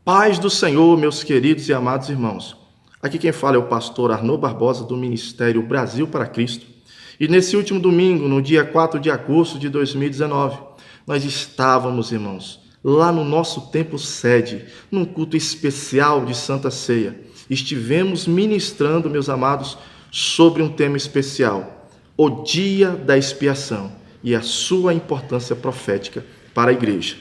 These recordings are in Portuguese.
Paz do Senhor, meus queridos e amados irmãos. Aqui quem fala é o pastor Arnaud Barbosa, do Ministério Brasil para Cristo. E nesse último domingo, no dia 4 de agosto de 2019, nós estávamos, irmãos, lá no nosso templo sede, num culto especial de Santa Ceia. Estivemos ministrando, meus amados, sobre um tema especial, o dia da expiação e a sua importância profética para a igreja.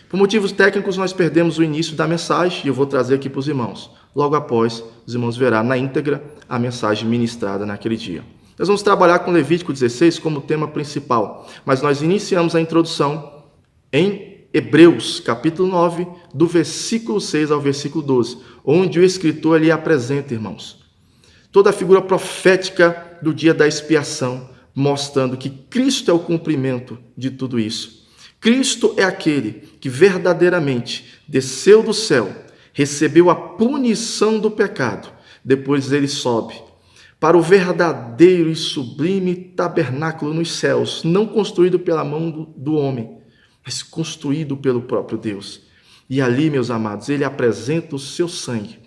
Por motivos técnicos, nós perdemos o início da mensagem e eu vou trazer aqui para os irmãos. Logo após, os irmãos verão na íntegra a mensagem ministrada naquele dia. Nós vamos trabalhar com Levítico 16 como tema principal, mas nós iniciamos a introdução em Hebreus, capítulo 9, do versículo 6 ao versículo 12, onde o escritor ali apresenta, irmãos, toda a figura profética do dia da expiação, mostrando que Cristo é o cumprimento de tudo isso. Cristo é aquele que verdadeiramente desceu do céu, recebeu a punição do pecado, depois ele sobe para o verdadeiro e sublime tabernáculo nos céus, não construído pela mão do homem, mas construído pelo próprio Deus. E ali, meus amados, ele apresenta o seu sangue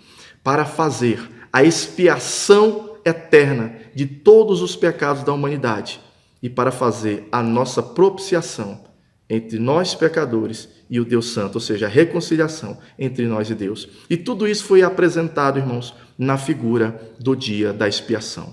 para fazer a expiação eterna de todos os pecados da humanidade e para fazer a nossa propiciação entre nós pecadores e o Deus Santo, ou seja, a reconciliação entre nós e Deus. E tudo isso foi apresentado, irmãos, na figura do dia da expiação.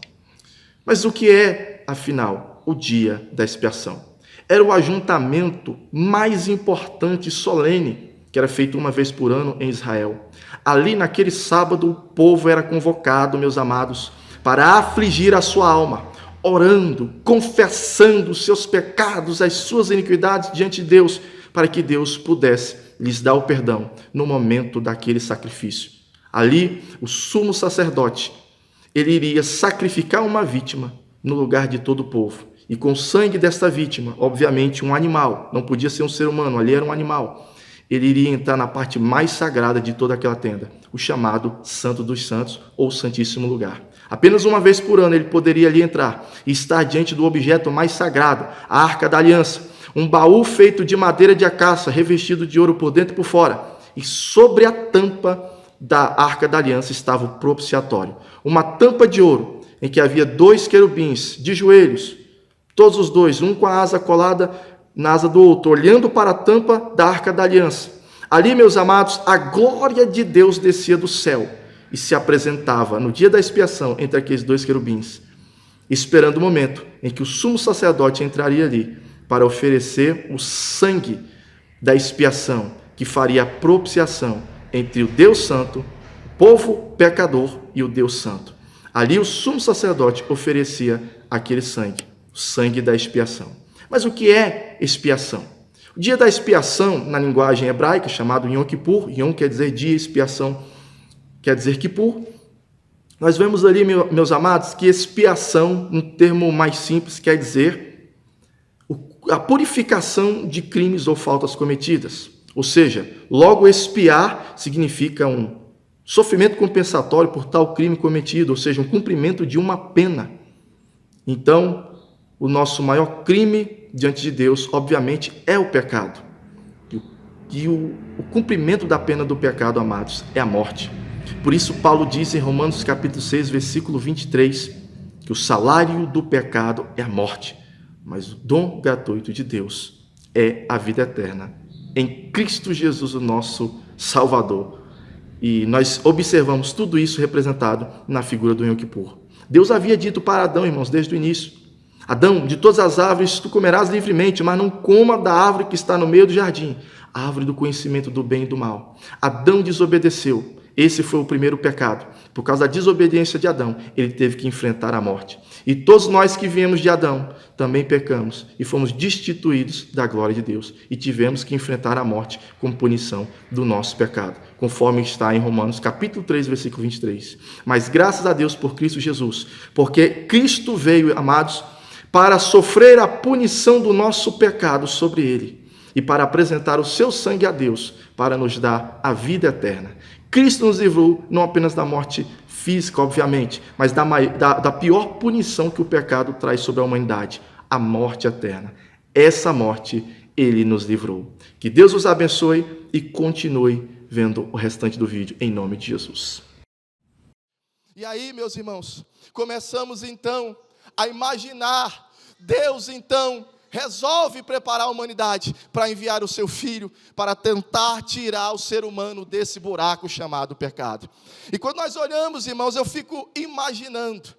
Mas o que é, afinal, o dia da expiação? Era o ajuntamento mais importante e solene, que era feito uma vez por ano em Israel. Ali, naquele sábado, o povo era convocado, meus amados, para afligir a sua alma, orando, confessando os seus pecados, as suas iniquidades diante de Deus, para que Deus pudesse lhes dar o perdão no momento daquele sacrifício. Ali, o sumo sacerdote, ele iria sacrificar uma vítima no lugar de todo o povo. E com o sangue desta vítima, obviamente um animal, não podia ser um ser humano, ali era um animal, ele iria entrar na parte mais sagrada de toda aquela tenda, o chamado Santo dos Santos ou Santíssimo Lugar. Apenas uma vez por ano ele poderia ali entrar e estar diante do objeto mais sagrado, a Arca da Aliança, um baú feito de madeira de acácia, revestido de ouro por dentro e por fora. E sobre a tampa da Arca da Aliança estava o propiciatório, uma tampa de ouro em que havia 2 querubins de joelhos, todos os dois, um com a asa colada na asa do outro, olhando para a tampa da Arca da Aliança. Ali, meus amados, a glória de Deus descia do céu e se apresentava no dia da expiação entre aqueles 2 querubins, esperando o momento em que o sumo sacerdote entraria ali para oferecer o sangue da expiação, que faria a propiciação entre o Deus Santo, o povo pecador e o Deus Santo. Ali o sumo sacerdote oferecia aquele sangue, o sangue da expiação. Mas o que é expiação? O dia da expiação, na linguagem hebraica, chamado Yom Kippur, Yom quer dizer dia, expiação quer dizer Kippur. Nós vemos ali, meus amados, que expiação, um termo mais simples, quer dizer a purificação de crimes ou faltas cometidas. Ou seja, logo expiar significa um sofrimento compensatório por tal crime cometido, ou seja, um cumprimento de uma pena. Então, o nosso maior crime diante de Deus, obviamente, é o pecado. E o cumprimento da pena do pecado, amados, é a morte. Por isso, Paulo diz em Romanos capítulo 6, versículo 23, que o salário do pecado é a morte, mas o dom gratuito de Deus é a vida eterna em Cristo Jesus, o nosso Salvador. E nós observamos tudo isso representado na figura do Yom Kippur. Deus havia dito para Adão, irmãos, desde o início: Adão, de todas as árvores tu comerás livremente, mas não coma da árvore que está no meio do jardim, a árvore do conhecimento do bem e do mal. Adão desobedeceu. Esse foi o primeiro pecado. Por causa da desobediência de Adão, ele teve que enfrentar a morte. E todos nós que viemos de Adão também pecamos e fomos destituídos da glória de Deus. E tivemos que enfrentar a morte como punição do nosso pecado, conforme está em Romanos capítulo 3, versículo 23. Mas graças a Deus por Cristo Jesus, porque Cristo veio, amados, para sofrer a punição do nosso pecado sobre ele e para apresentar o seu sangue a Deus, para nos dar a vida eterna. Cristo nos livrou não apenas da morte física, obviamente, mas da pior punição que o pecado traz sobre a humanidade, a morte eterna. Essa morte ele nos livrou. Que Deus os abençoe e continue vendo o restante do vídeo, em nome de Jesus. E aí, meus irmãos, começamos então a imaginar, Deus então resolve preparar a humanidade para enviar o seu Filho para tentar tirar o ser humano desse buraco chamado pecado. E quando nós olhamos, irmãos, eu fico imaginando,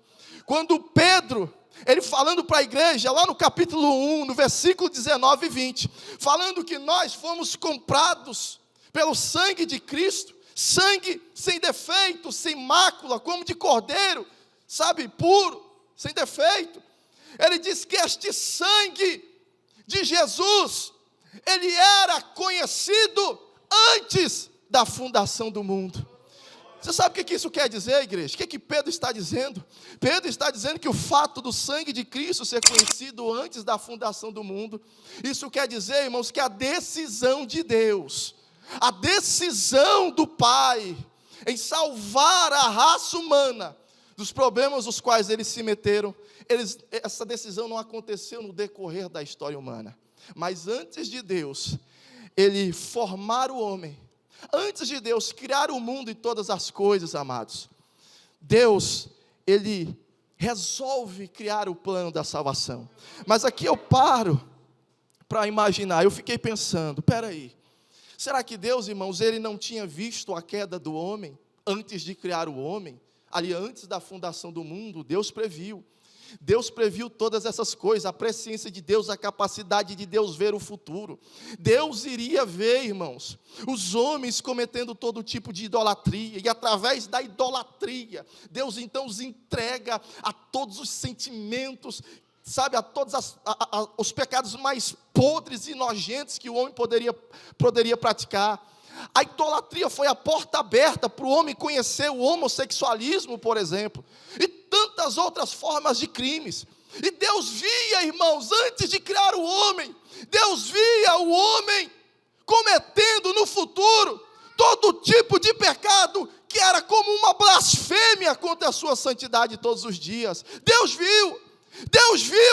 quando Pedro, ele falando para a igreja, lá no capítulo 1, no versículo 19 e 20, falando que nós fomos comprados pelo sangue de Cristo, sangue sem defeito, sem mácula, como de cordeiro, sabe, puro, sem defeito. Ele diz que este sangue de Jesus, ele era conhecido antes da fundação do mundo. Você sabe o que isso quer dizer, igreja? O que Pedro está dizendo? Pedro está dizendo que o fato do sangue de Cristo ser conhecido antes da fundação do mundo, isso quer dizer, irmãos, que a decisão de Deus, a decisão do Pai em salvar a raça humana dos problemas os quais eles se meteram, essa decisão não aconteceu no decorrer da história humana. Mas antes de Deus, Ele formar o homem, antes de Deus criar o mundo e todas as coisas, amados, Deus, Ele resolve criar o plano da salvação. Mas aqui eu paro para imaginar, eu fiquei pensando, peraí, será que Deus, irmãos, Ele não tinha visto a queda do homem antes de criar o homem? Ali antes da fundação do mundo, Deus previu todas essas coisas, a presciência de Deus, a capacidade de Deus ver o futuro. Deus iria ver, irmãos, os homens cometendo todo tipo de idolatria, e através da idolatria, Deus então os entrega a todos os sentimentos, sabe, a todos os pecados mais podres e nojentos que o homem poderia praticar. A idolatria foi a porta aberta para o homem conhecer o homossexualismo, por exemplo, e tantas outras formas de crimes. E Deus via, irmãos, antes de criar o homem, Deus via o homem cometendo no futuro todo tipo de pecado que era como uma blasfêmia contra a sua santidade todos os dias. Deus viu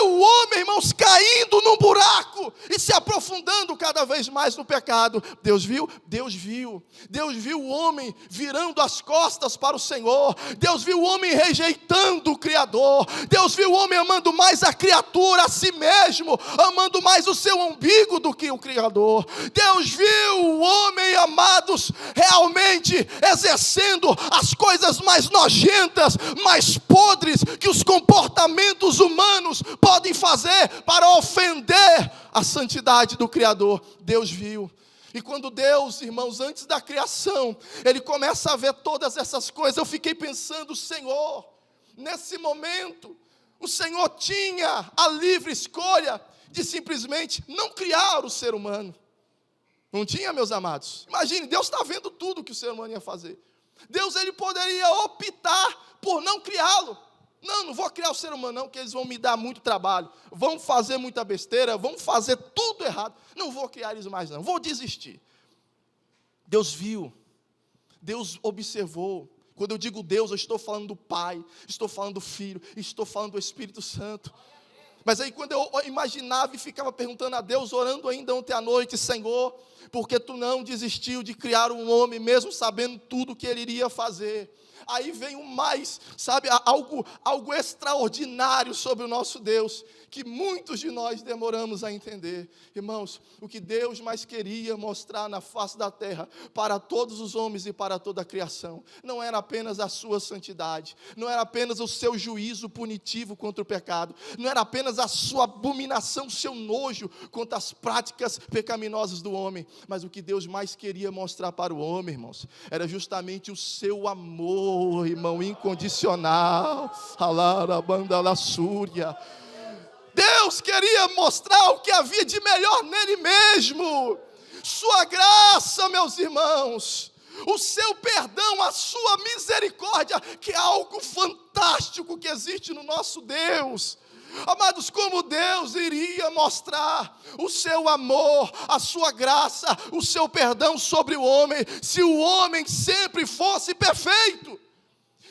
o homem, irmãos, caindo num buraco e se aprofundando cada vez mais no pecado. Deus viu o homem virando as costas para o Senhor. Deus viu o homem rejeitando o Criador. Deus viu o homem amando mais a criatura, a si mesmo, amando mais o seu umbigo do que o Criador. Deus viu o homem, amados, realmente exercendo as coisas mais nojentas, mais podres que os comportamentos humanos podem fazer para ofender a santidade do Criador. Deus viu. E quando Deus, irmãos, antes da criação, Ele começa a ver todas essas coisas, eu fiquei pensando, Senhor, nesse momento, o Senhor tinha a livre escolha de simplesmente não criar o ser humano. Não tinha, meus amados? Imagine, Deus está vendo tudo que o ser humano ia fazer. Deus, Ele poderia optar por não criá-lo. Não vou criar o ser humano não, que eles vão me dar muito trabalho, vão fazer muita besteira, vão fazer tudo errado, não vou criar eles mais não, vou desistir. Deus viu, Deus observou. Quando eu digo Deus, eu estou falando do Pai, estou falando do Filho, estou falando do Espírito Santo. Mas aí quando eu imaginava e ficava perguntando a Deus, orando ainda ontem à noite, Senhor, porque Tu não desistiu de criar um homem, mesmo sabendo tudo o que Ele iria fazer? Aí vem o mais, sabe, algo extraordinário sobre o nosso Deus, que muitos de nós demoramos a entender. Irmãos, o que Deus mais queria mostrar na face da terra, para todos os homens e para toda a criação, não era apenas a sua santidade, não era apenas o seu juízo punitivo contra o pecado, não era apenas a sua abominação, o seu nojo contra as práticas pecaminosas do homem, mas o que Deus mais queria mostrar para o homem, irmãos, era justamente o seu amor, irmão, incondicional. Deus queria mostrar o que havia de melhor nele mesmo, sua graça, meus irmãos, o seu perdão, a sua misericórdia, que é algo fantástico que existe no nosso Deus. Amados, como Deus iria mostrar o seu amor, a sua graça, o seu perdão sobre o homem, se o homem sempre fosse perfeito?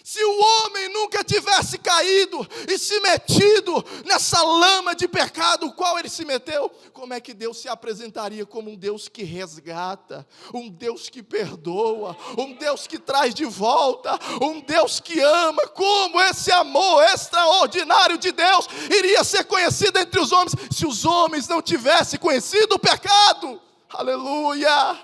Se o homem nunca tivesse caído e se metido nessa lama de pecado, qual ele se meteu, como é que Deus se apresentaria como um Deus que resgata, um Deus que perdoa, um Deus que traz de volta, um Deus que ama? Como esse amor extraordinário de Deus iria ser conhecido entre os homens, se os homens não tivessem conhecido o pecado? Aleluia!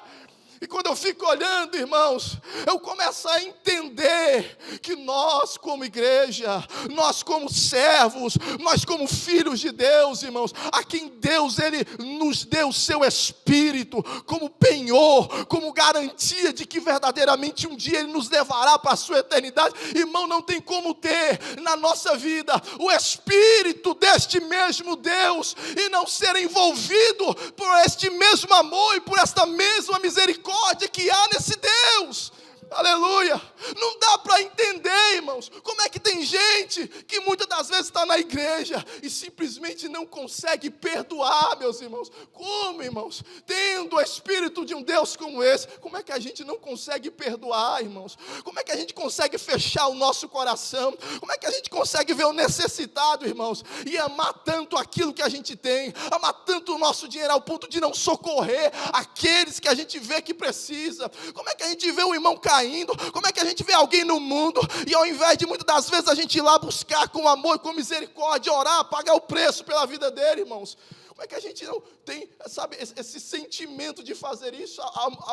E quando eu fico olhando, irmãos, eu começo a entender que nós como igreja, nós como servos, nós como filhos de Deus, irmãos, a quem Deus Ele nos deu o seu Espírito como penhor, como garantia de que verdadeiramente um dia Ele nos levará para a sua eternidade. Irmão, não tem como ter na nossa vida o Espírito deste mesmo Deus e não ser envolvido por este mesmo amor e por esta mesma misericórdia que há nesse Deus. Aleluia. Não dá para entender, irmãos, como é que tem gente que muitas das vezes está na igreja e simplesmente não consegue perdoar, meus irmãos. Como, irmãos? Tendo o Espírito de um Deus como esse, como é que a gente não consegue perdoar, irmãos? Como é que a gente consegue fechar o nosso coração? Como é que a gente consegue ver o necessitado, irmãos, e amar tanto aquilo que a gente tem, amar tanto o nosso dinheiro ao ponto de não socorrer aqueles que a gente vê que precisa? Como é que a gente vê o irmão caindo? Como é que a gente vê alguém no mundo e ao invés de muitas das vezes a gente ir lá buscar com amor e com misericórdia, orar, pagar o preço pela vida dele, irmãos? Como é que a gente não tem, sabe, esse sentimento de fazer isso?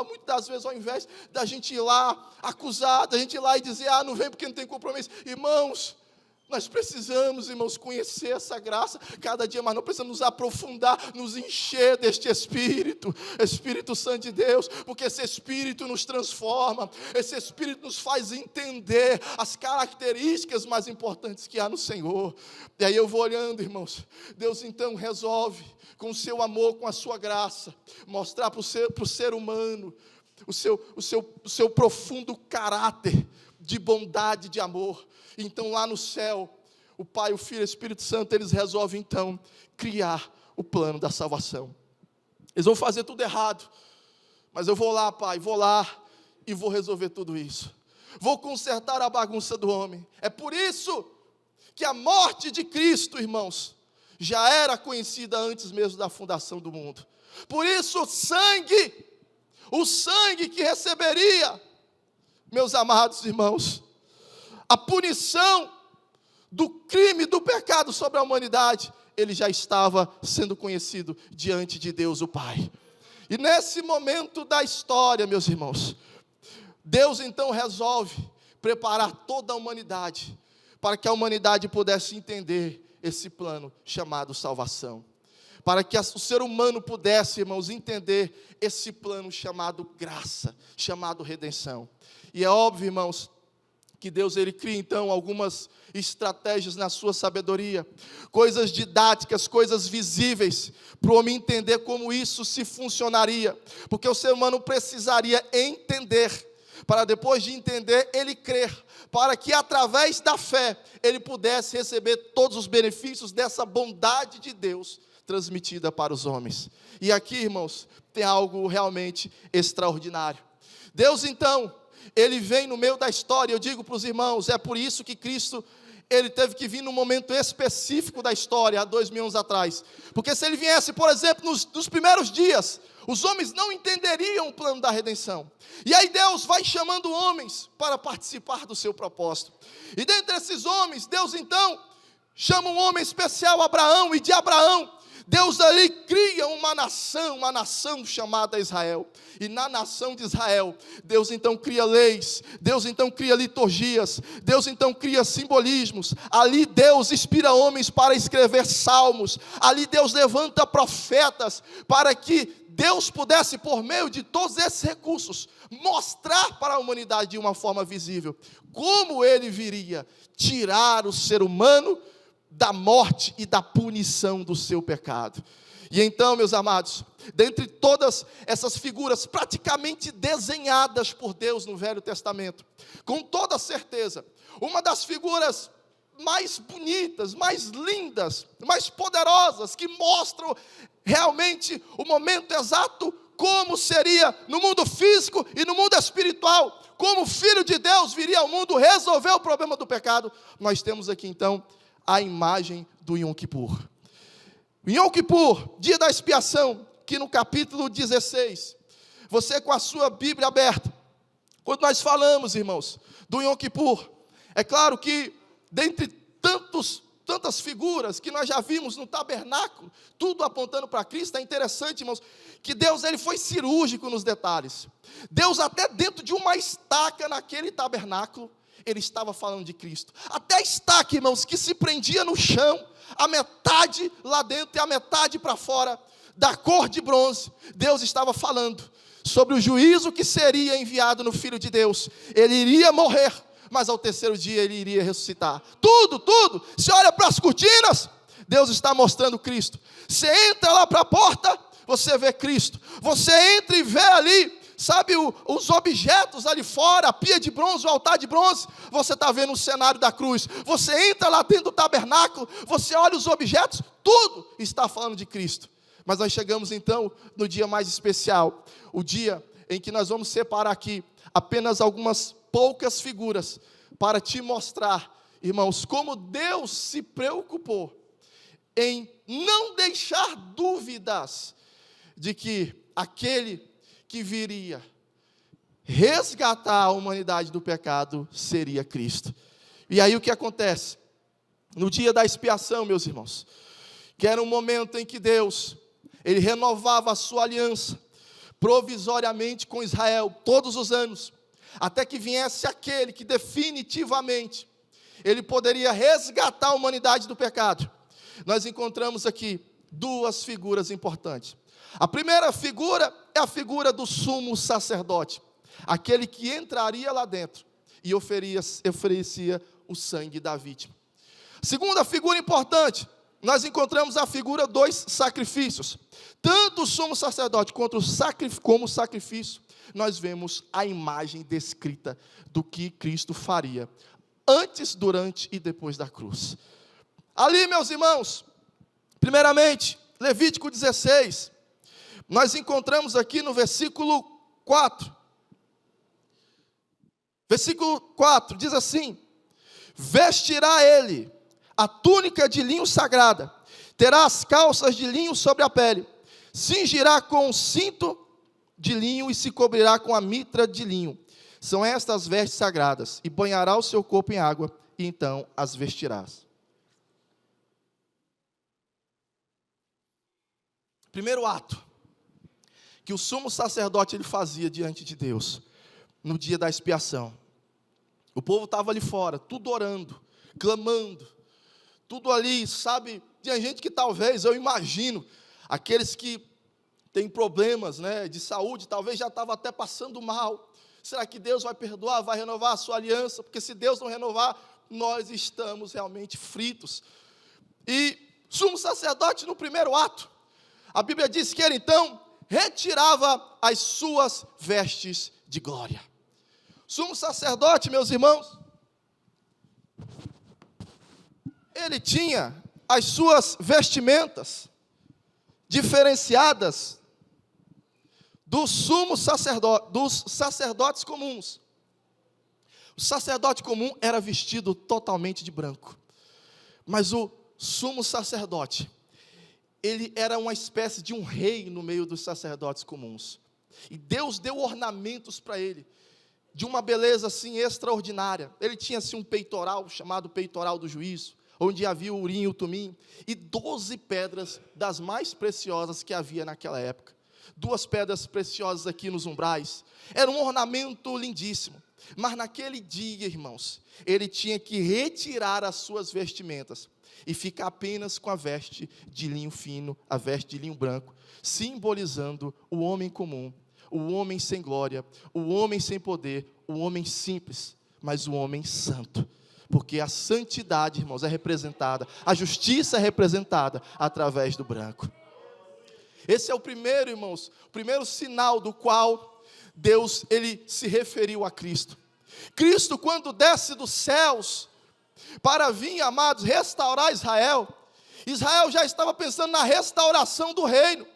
Muitas das vezes, ao invés da gente ir lá acusar, da gente ir lá e dizer, não vem porque não tem compromisso. Irmãos, nós precisamos, irmãos, conhecer essa graça cada dia mais. Nós precisamos nos aprofundar, nos encher deste Espírito, Espírito Santo de Deus, porque esse Espírito nos transforma, esse Espírito nos faz entender as características mais importantes que há no Senhor. E aí eu vou olhando, irmãos, Deus então resolve, com o seu amor, com a sua graça, mostrar para o ser humano o seu profundo caráter de bondade, de amor. Então lá no céu, o Pai, o Filho e o Espírito Santo, eles resolvem então criar o plano da salvação. Eles vão fazer tudo errado, mas eu vou lá, Pai, vou lá e vou resolver tudo isso. Vou consertar a bagunça do homem. É por isso que a morte de Cristo, irmãos, já era conhecida antes mesmo da fundação do mundo. Por isso o sangue que receberia, meus amados irmãos, a punição do crime, do pecado sobre a humanidade, ele já estava sendo conhecido diante de Deus o Pai. E nesse momento da história, meus irmãos, Deus então resolve preparar toda a humanidade, para que a humanidade pudesse entender esse plano chamado salvação. Para que o ser humano pudesse, irmãos, entender esse plano chamado graça, chamado redenção. E é óbvio, irmãos, que Deus ele cria então algumas estratégias na sua sabedoria, coisas didáticas, coisas visíveis, para o homem entender como isso se funcionaria, porque o ser humano precisaria entender, para depois de entender, ele crer, para que através da fé, ele pudesse receber todos os benefícios dessa bondade de Deus, transmitida para os homens. E aqui, irmãos, tem algo realmente extraordinário. Deus então, ele vem no meio da história. Eu digo para os irmãos, é por isso que Cristo, ele teve que vir num momento específico da história, há 2000 anos atrás, porque se ele viesse, por exemplo, nos primeiros dias, os homens não entenderiam o plano da redenção, e aí Deus vai chamando homens para participar do seu propósito, e dentre esses homens, Deus então chama um homem especial, Abraão, e de Abraão, Deus ali cria uma nação chamada Israel. E na nação de Israel, Deus então cria leis, Deus então cria liturgias, Deus então cria simbolismos. Ali Deus inspira homens para escrever salmos. Ali Deus levanta profetas para que Deus pudesse, por meio de todos esses recursos, mostrar para a humanidade de uma forma visível como Ele viria tirar o ser humano da morte e da punição do seu pecado. E então, meus amados, dentre todas essas figuras praticamente desenhadas por Deus no Velho Testamento, com toda certeza, uma das figuras mais bonitas, mais lindas, mais poderosas, que mostram realmente o momento exato como seria no mundo físico e no mundo espiritual, como o Filho de Deus viria ao mundo resolver o problema do pecado, nós temos aqui então a imagem do Yom Kippur. Yom Kippur, dia da expiação, que no capítulo 16, você com a sua Bíblia aberta, quando nós falamos, irmãos, do Yom Kippur, é claro que dentre tantas figuras que nós já vimos no tabernáculo, tudo apontando para Cristo, é interessante, irmãos, que Deus ele foi cirúrgico nos detalhes. Deus até dentro de uma estaca naquele tabernáculo, ele estava falando de Cristo. Até a estaca, irmãos, que se prendia no chão, a metade lá dentro e a metade para fora, da cor de bronze, Deus estava falando sobre o juízo que seria enviado no Filho de Deus. Ele iria morrer, mas ao terceiro dia ele iria ressuscitar. Tudo, você olha para as cortinas, Deus está mostrando Cristo. Você entra lá para a porta, você vê Cristo. Você entra e vê ali, sabe, os objetos ali fora, a pia de bronze, o altar de bronze, você está vendo o cenário da cruz. Você entra lá dentro do tabernáculo, você olha os objetos, tudo está falando de Cristo. Mas nós chegamos então no dia mais especial, o dia em que nós vamos separar aqui apenas algumas poucas figuras para te mostrar, irmãos, como Deus se preocupou em não deixar dúvidas de que aquele que viria resgatar a humanidade do pecado seria Cristo. E aí o que acontece? No dia da expiação, meus irmãos, que era um momento em que Deus, ele renovava a sua aliança provisoriamente com Israel todos os anos, até que viesse aquele que definitivamente ele poderia resgatar a humanidade do pecado. Nós encontramos aqui duas figuras importantes. A primeira figura é a figura do sumo sacerdote, aquele que entraria lá dentro e oferecia o sangue da vítima. Segunda figura importante, nós encontramos a figura dos sacrifícios. Tanto o sumo sacerdote como o sacrifício, nós vemos a imagem descrita do que Cristo faria antes, durante e depois da cruz. Ali, meus irmãos, primeiramente, Levítico 16, nós encontramos aqui no versículo 4. Versículo 4 diz assim: vestirá ele a túnica de linho sagrada, terá as calças de linho sobre a pele, cingirá com um cinto de linho e se cobrirá com a mitra de linho. São estas vestes sagradas, e banhará o seu corpo em água, e então as vestirás. Primeiro ato que o sumo sacerdote ele fazia diante de Deus, no dia da expiação. O povo estava ali fora, tudo orando, clamando, tudo ali, sabe, tinha gente que talvez, eu imagino, aqueles que têm problemas, né, de saúde, talvez já estava até passando mal. Será que Deus vai perdoar, vai renovar a sua aliança? Porque se Deus não renovar, nós estamos realmente fritos. E sumo sacerdote no primeiro ato, a Bíblia diz que ele então retirava as suas vestes de glória. Sumo sacerdote, meus irmãos, ele tinha as suas vestimentas diferenciadas dos sacerdotes comuns. O sacerdote comum era vestido totalmente de branco, mas o sumo sacerdote, ele era uma espécie de um rei no meio dos sacerdotes comuns, e Deus deu ornamentos para ele, de uma beleza assim extraordinária. Ele tinha assim um peitoral, chamado peitoral do juízo, onde havia o urim e o tumim, e 12 pedras das mais preciosas que havia naquela época. 2 pedras preciosas aqui nos umbrais. Era um ornamento lindíssimo. Mas naquele dia, irmãos, ele tinha que retirar as suas vestimentas e ficar apenas com a veste de linho fino, a veste de linho branco, simbolizando o homem comum, o homem sem glória, o homem sem poder, o homem simples, mas o homem santo. Porque a santidade, irmãos, é representada, a justiça é representada através do branco. Esse é o primeiro, irmãos, o primeiro sinal do qual Deus, ele se referiu a Cristo. Cristo, quando desce dos céus, para vir, amados, restaurar Israel, Israel já estava pensando na restauração do reino,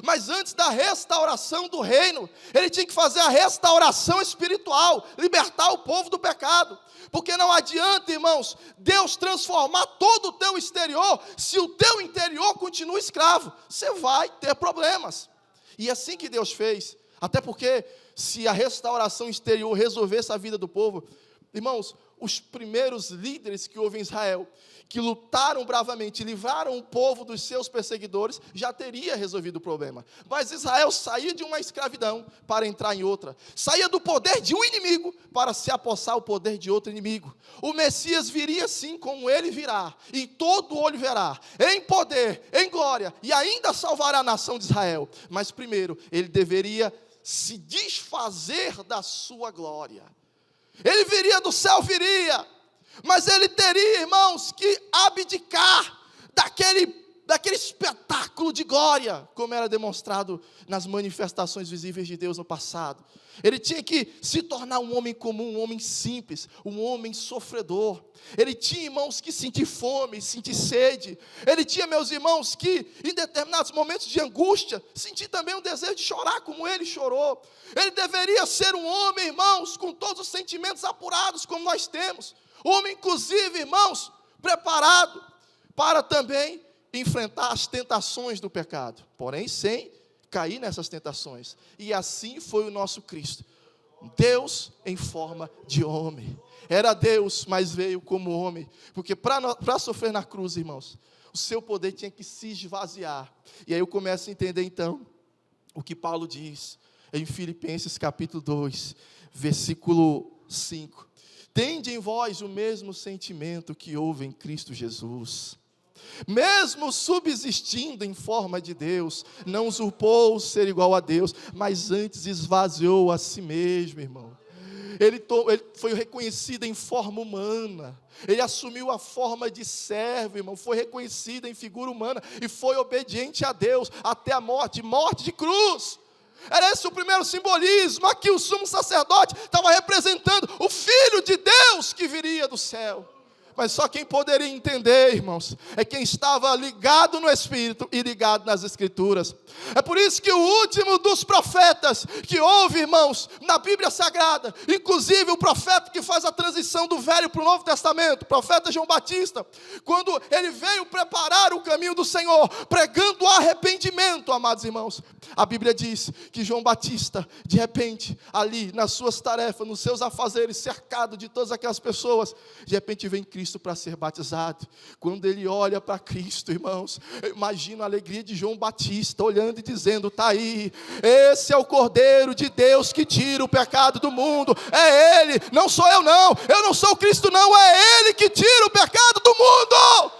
Mas antes da restauração do reino, ele tinha que fazer a restauração espiritual, libertar o povo do pecado. Porque não adianta, irmãos, Deus transformar todo o teu exterior, se o teu interior continua escravo. Você vai ter problemas. E é assim que Deus fez. Até porque, se a restauração exterior resolvesse a vida do povo, irmãos, os primeiros líderes que houve em Israel, que lutaram bravamente, livraram o povo dos seus perseguidores, já teria resolvido o problema. Mas Israel saía de uma escravidão para entrar em outra. Saía do poder de um inimigo para se apossar o poder de outro inimigo. O Messias viria assim como ele virá, e todo olho verá, em poder, em glória, e ainda salvará a nação de Israel. Mas primeiro, ele deveria se desfazer da sua glória. Ele viria do céu, viria, mas ele teria, irmãos, que abdicar daquele espetáculo de glória, como era demonstrado nas manifestações visíveis de Deus no passado. Ele tinha que se tornar um homem comum, um homem simples, um homem sofredor. Ele tinha, irmãos, que sentir fome, sentir sede. Ele tinha, meus irmãos, que em determinados momentos de angústia, sentir também um desejo de chorar como ele chorou. Ele deveria ser um homem, irmãos, com todos os sentimentos apurados como nós temos. Um homem, inclusive, irmãos, preparado para também enfrentar as tentações do pecado, porém sem cair nessas tentações. E assim foi o nosso Cristo, Deus em forma de homem. Era Deus, mas veio como homem, porque para sofrer na cruz, irmãos, o seu poder tinha que se esvaziar. E aí eu começo a entender então o que Paulo diz em Filipenses capítulo 2, versículo 5. Tende em vós o mesmo sentimento que houve em Cristo Jesus. Mesmo subsistindo em forma de Deus, não usurpou ser igual a Deus, mas antes esvaziou a si mesmo, irmão. Ele foi reconhecido em forma humana, ele assumiu a forma de servo, irmão, foi reconhecido em figura humana, e foi obediente a Deus, até a morte de cruz. Era esse o primeiro simbolismo. Aqui o sumo sacerdote estava representando o Filho de Deus que viria do céu. Mas só quem poderia entender, irmãos, é quem estava ligado no Espírito e ligado nas Escrituras. É por isso que o último dos profetas que houve, irmãos, na Bíblia Sagrada, inclusive o profeta que faz a transição do Velho para o Novo Testamento, o profeta João Batista, quando ele veio preparar o caminho do Senhor, pregando arrependimento, amados irmãos, a Bíblia diz que João Batista, de repente, ali nas suas tarefas, nos seus afazeres, cercado de todas aquelas pessoas, de repente vem Cristo para ser batizado. Quando ele olha para Cristo, irmãos, eu imagino a alegria de João Batista, olhando e dizendo, está aí, esse é o Cordeiro de Deus que tira o pecado do mundo, é Ele, não sou eu não sou o Cristo não, é Ele que tira o pecado do mundo.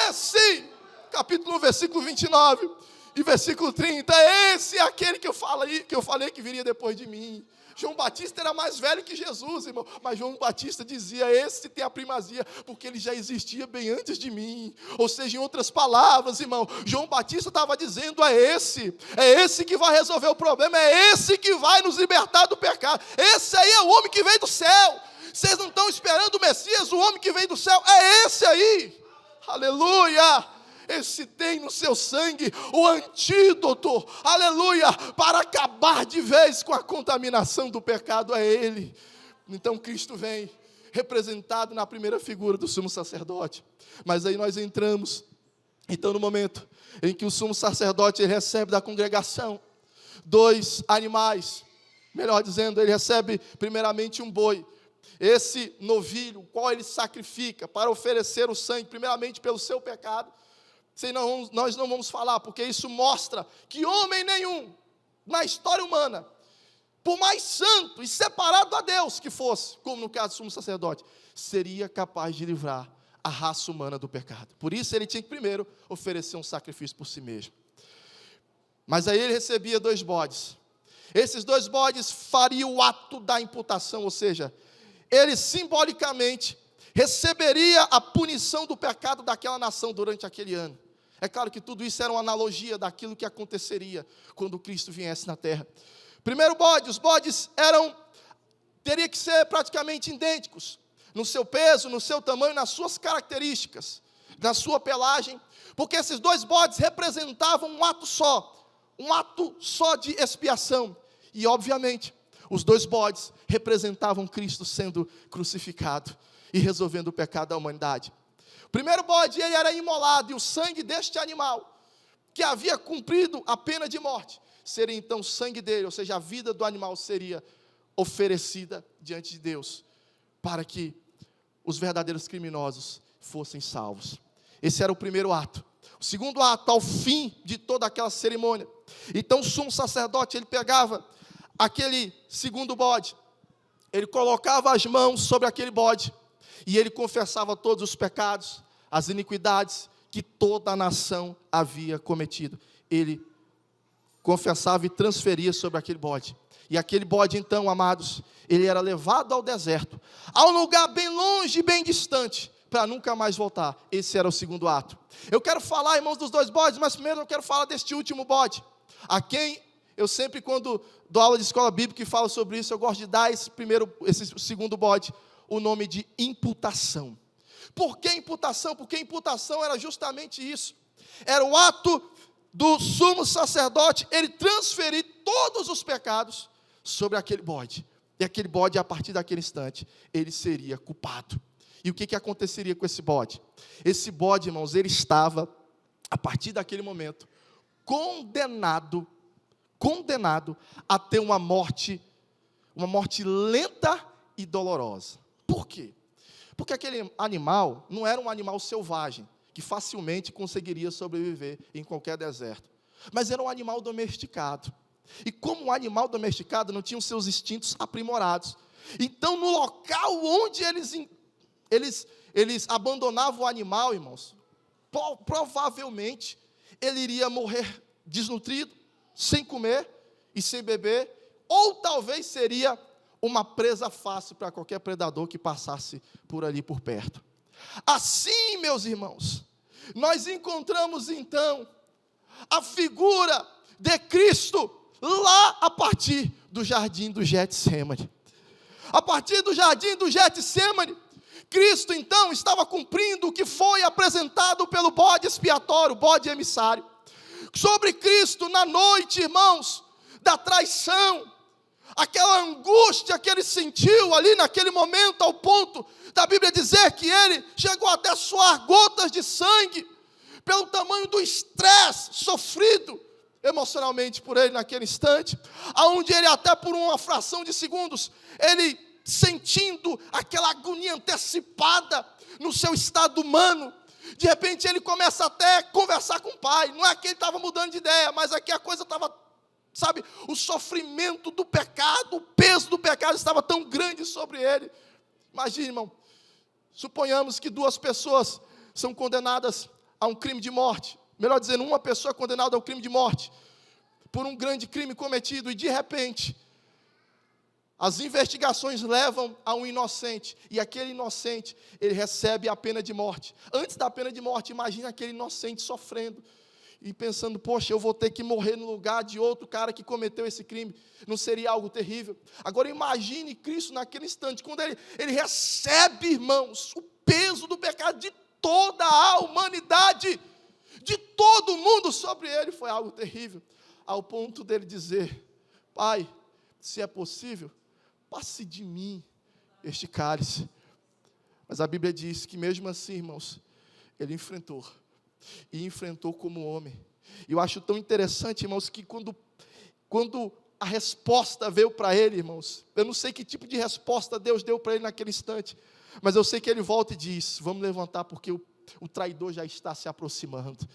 Esse, capítulo 1, versículo 29 e versículo 30, esse é aquele que eu falei que viria depois de mim. João Batista era mais velho que Jesus, irmão, mas João Batista dizia, esse tem a primazia, porque ele já existia bem antes de mim. Ou seja, em outras palavras, irmão, João Batista estava dizendo, é esse que vai resolver o problema, é esse que vai nos libertar do pecado, esse aí é o homem que veio do céu. Vocês não estão esperando o Messias, o homem que veio do céu, é esse aí. Aleluia! Esse tem no seu sangue o antídoto, aleluia, para acabar de vez com a contaminação do pecado, é Ele. Então Cristo vem, representado na primeira figura do sumo sacerdote. Mas aí nós entramos, então no momento em que o sumo sacerdote ele recebe da congregação 2 animais, melhor dizendo, ele recebe primeiramente um boi. Esse novilho, o qual ele sacrifica para oferecer o sangue, primeiramente pelo seu pecado. Senão, nós não vamos falar, porque isso mostra que homem nenhum, na história humana, por mais santo e separado a Deus que fosse, como no caso do sumo sacerdote, seria capaz de livrar a raça humana do pecado. Por isso ele tinha que primeiro oferecer um sacrifício por si mesmo. Mas aí ele recebia 2 bodes. Esses 2 bodes fariam o ato da imputação, ou seja, ele simbolicamente receberia a punição do pecado daquela nação durante aquele ano. É claro que tudo isso era uma analogia daquilo que aconteceria quando Cristo viesse na terra. Primeiro bode, os bodes teria que ser praticamente idênticos, no seu peso, no seu tamanho, nas suas características. na sua pelagem, porque esses 2 bodes representavam um ato só de expiação. E, obviamente, os 2 bodes representavam Cristo sendo crucificado e resolvendo o pecado da humanidade. O primeiro bode, ele era imolado, e o sangue deste animal, que havia cumprido a pena de morte, seria então o sangue dele, ou seja, a vida do animal seria oferecida diante de Deus, para que os verdadeiros criminosos fossem salvos. Esse era o primeiro ato. O segundo ato, ao fim de toda aquela cerimônia, então o sumo sacerdote, ele pegava aquele segundo bode, ele colocava as mãos sobre aquele bode, e ele confessava todos os pecados, as iniquidades que toda a nação havia cometido. Ele confessava e transferia sobre aquele bode. E aquele bode, então, amados, ele era levado ao deserto, a um lugar bem longe, bem distante, para nunca mais voltar. Esse era o segundo ato. Eu quero falar, irmãos, dos 2 bodes, mas primeiro eu quero falar deste último bode, a quem eu sempre, quando dou aula de escola bíblica e falo sobre isso, eu gosto de dar esse segundo bode, o nome de imputação. Por que imputação? Porque imputação era justamente isso. Era o ato do sumo sacerdote, ele transferir todos os pecados sobre aquele bode. E aquele bode, a partir daquele instante, ele seria culpado. E o que aconteceria com esse bode? Esse bode, irmãos, ele estava, a partir daquele momento, condenado a ter uma morte lenta e dolorosa. Por quê? Porque aquele animal não era um animal selvagem, que facilmente conseguiria sobreviver em qualquer deserto, mas era um animal domesticado. E como um animal domesticado não tinha os seus instintos aprimorados, então no local onde eles abandonavam o animal, irmãos, provavelmente ele iria morrer desnutrido, sem comer e sem beber, ou talvez seria uma presa fácil para qualquer predador que passasse por ali por perto. Assim, meus irmãos, nós encontramos então a figura de Cristo lá a partir do jardim do Getsemane. A partir do jardim do Getsemane, Cristo então estava cumprindo o que foi apresentado pelo bode expiatório, o bode emissário. Sobre Cristo na noite, irmãos, da traição, aquela angústia que ele sentiu ali naquele momento, ao ponto da Bíblia dizer que ele chegou até a suar gotas de sangue, pelo tamanho do estresse sofrido emocionalmente por ele naquele instante, aonde ele até por uma fração de segundos, ele sentindo aquela agonia antecipada no seu estado humano, de repente ele começa até a conversar com o pai. Não é que ele estava mudando de ideia, mas aqui a coisa estava, sabe, o sofrimento do pecado, o peso do pecado estava tão grande sobre ele. Imagine, irmão, suponhamos que 2 pessoas são condenadas a um crime de morte, melhor dizendo, uma pessoa é condenada a um crime de morte, por um grande crime cometido, e de repente, as investigações levam a um inocente, e aquele inocente, ele recebe a pena de morte. Antes da pena de morte, imagine aquele inocente sofrendo, e pensando, poxa, eu vou ter que morrer no lugar de outro cara que cometeu esse crime, não seria algo terrível? Agora imagine Cristo naquele instante, quando ele recebe, irmãos, o peso do pecado de toda a humanidade, de todo mundo sobre ele. Foi algo terrível, ao ponto dele dizer, Pai, se é possível, passe de mim este cálice. Mas a Bíblia diz que mesmo assim, irmãos, ele enfrentou, e enfrentou como homem. E eu acho tão interessante, irmãos, que quando a resposta veio para ele, irmãos, eu não sei que tipo de resposta Deus deu para ele naquele instante, mas eu sei que ele volta e diz, vamos levantar porque o traidor já está se aproximando.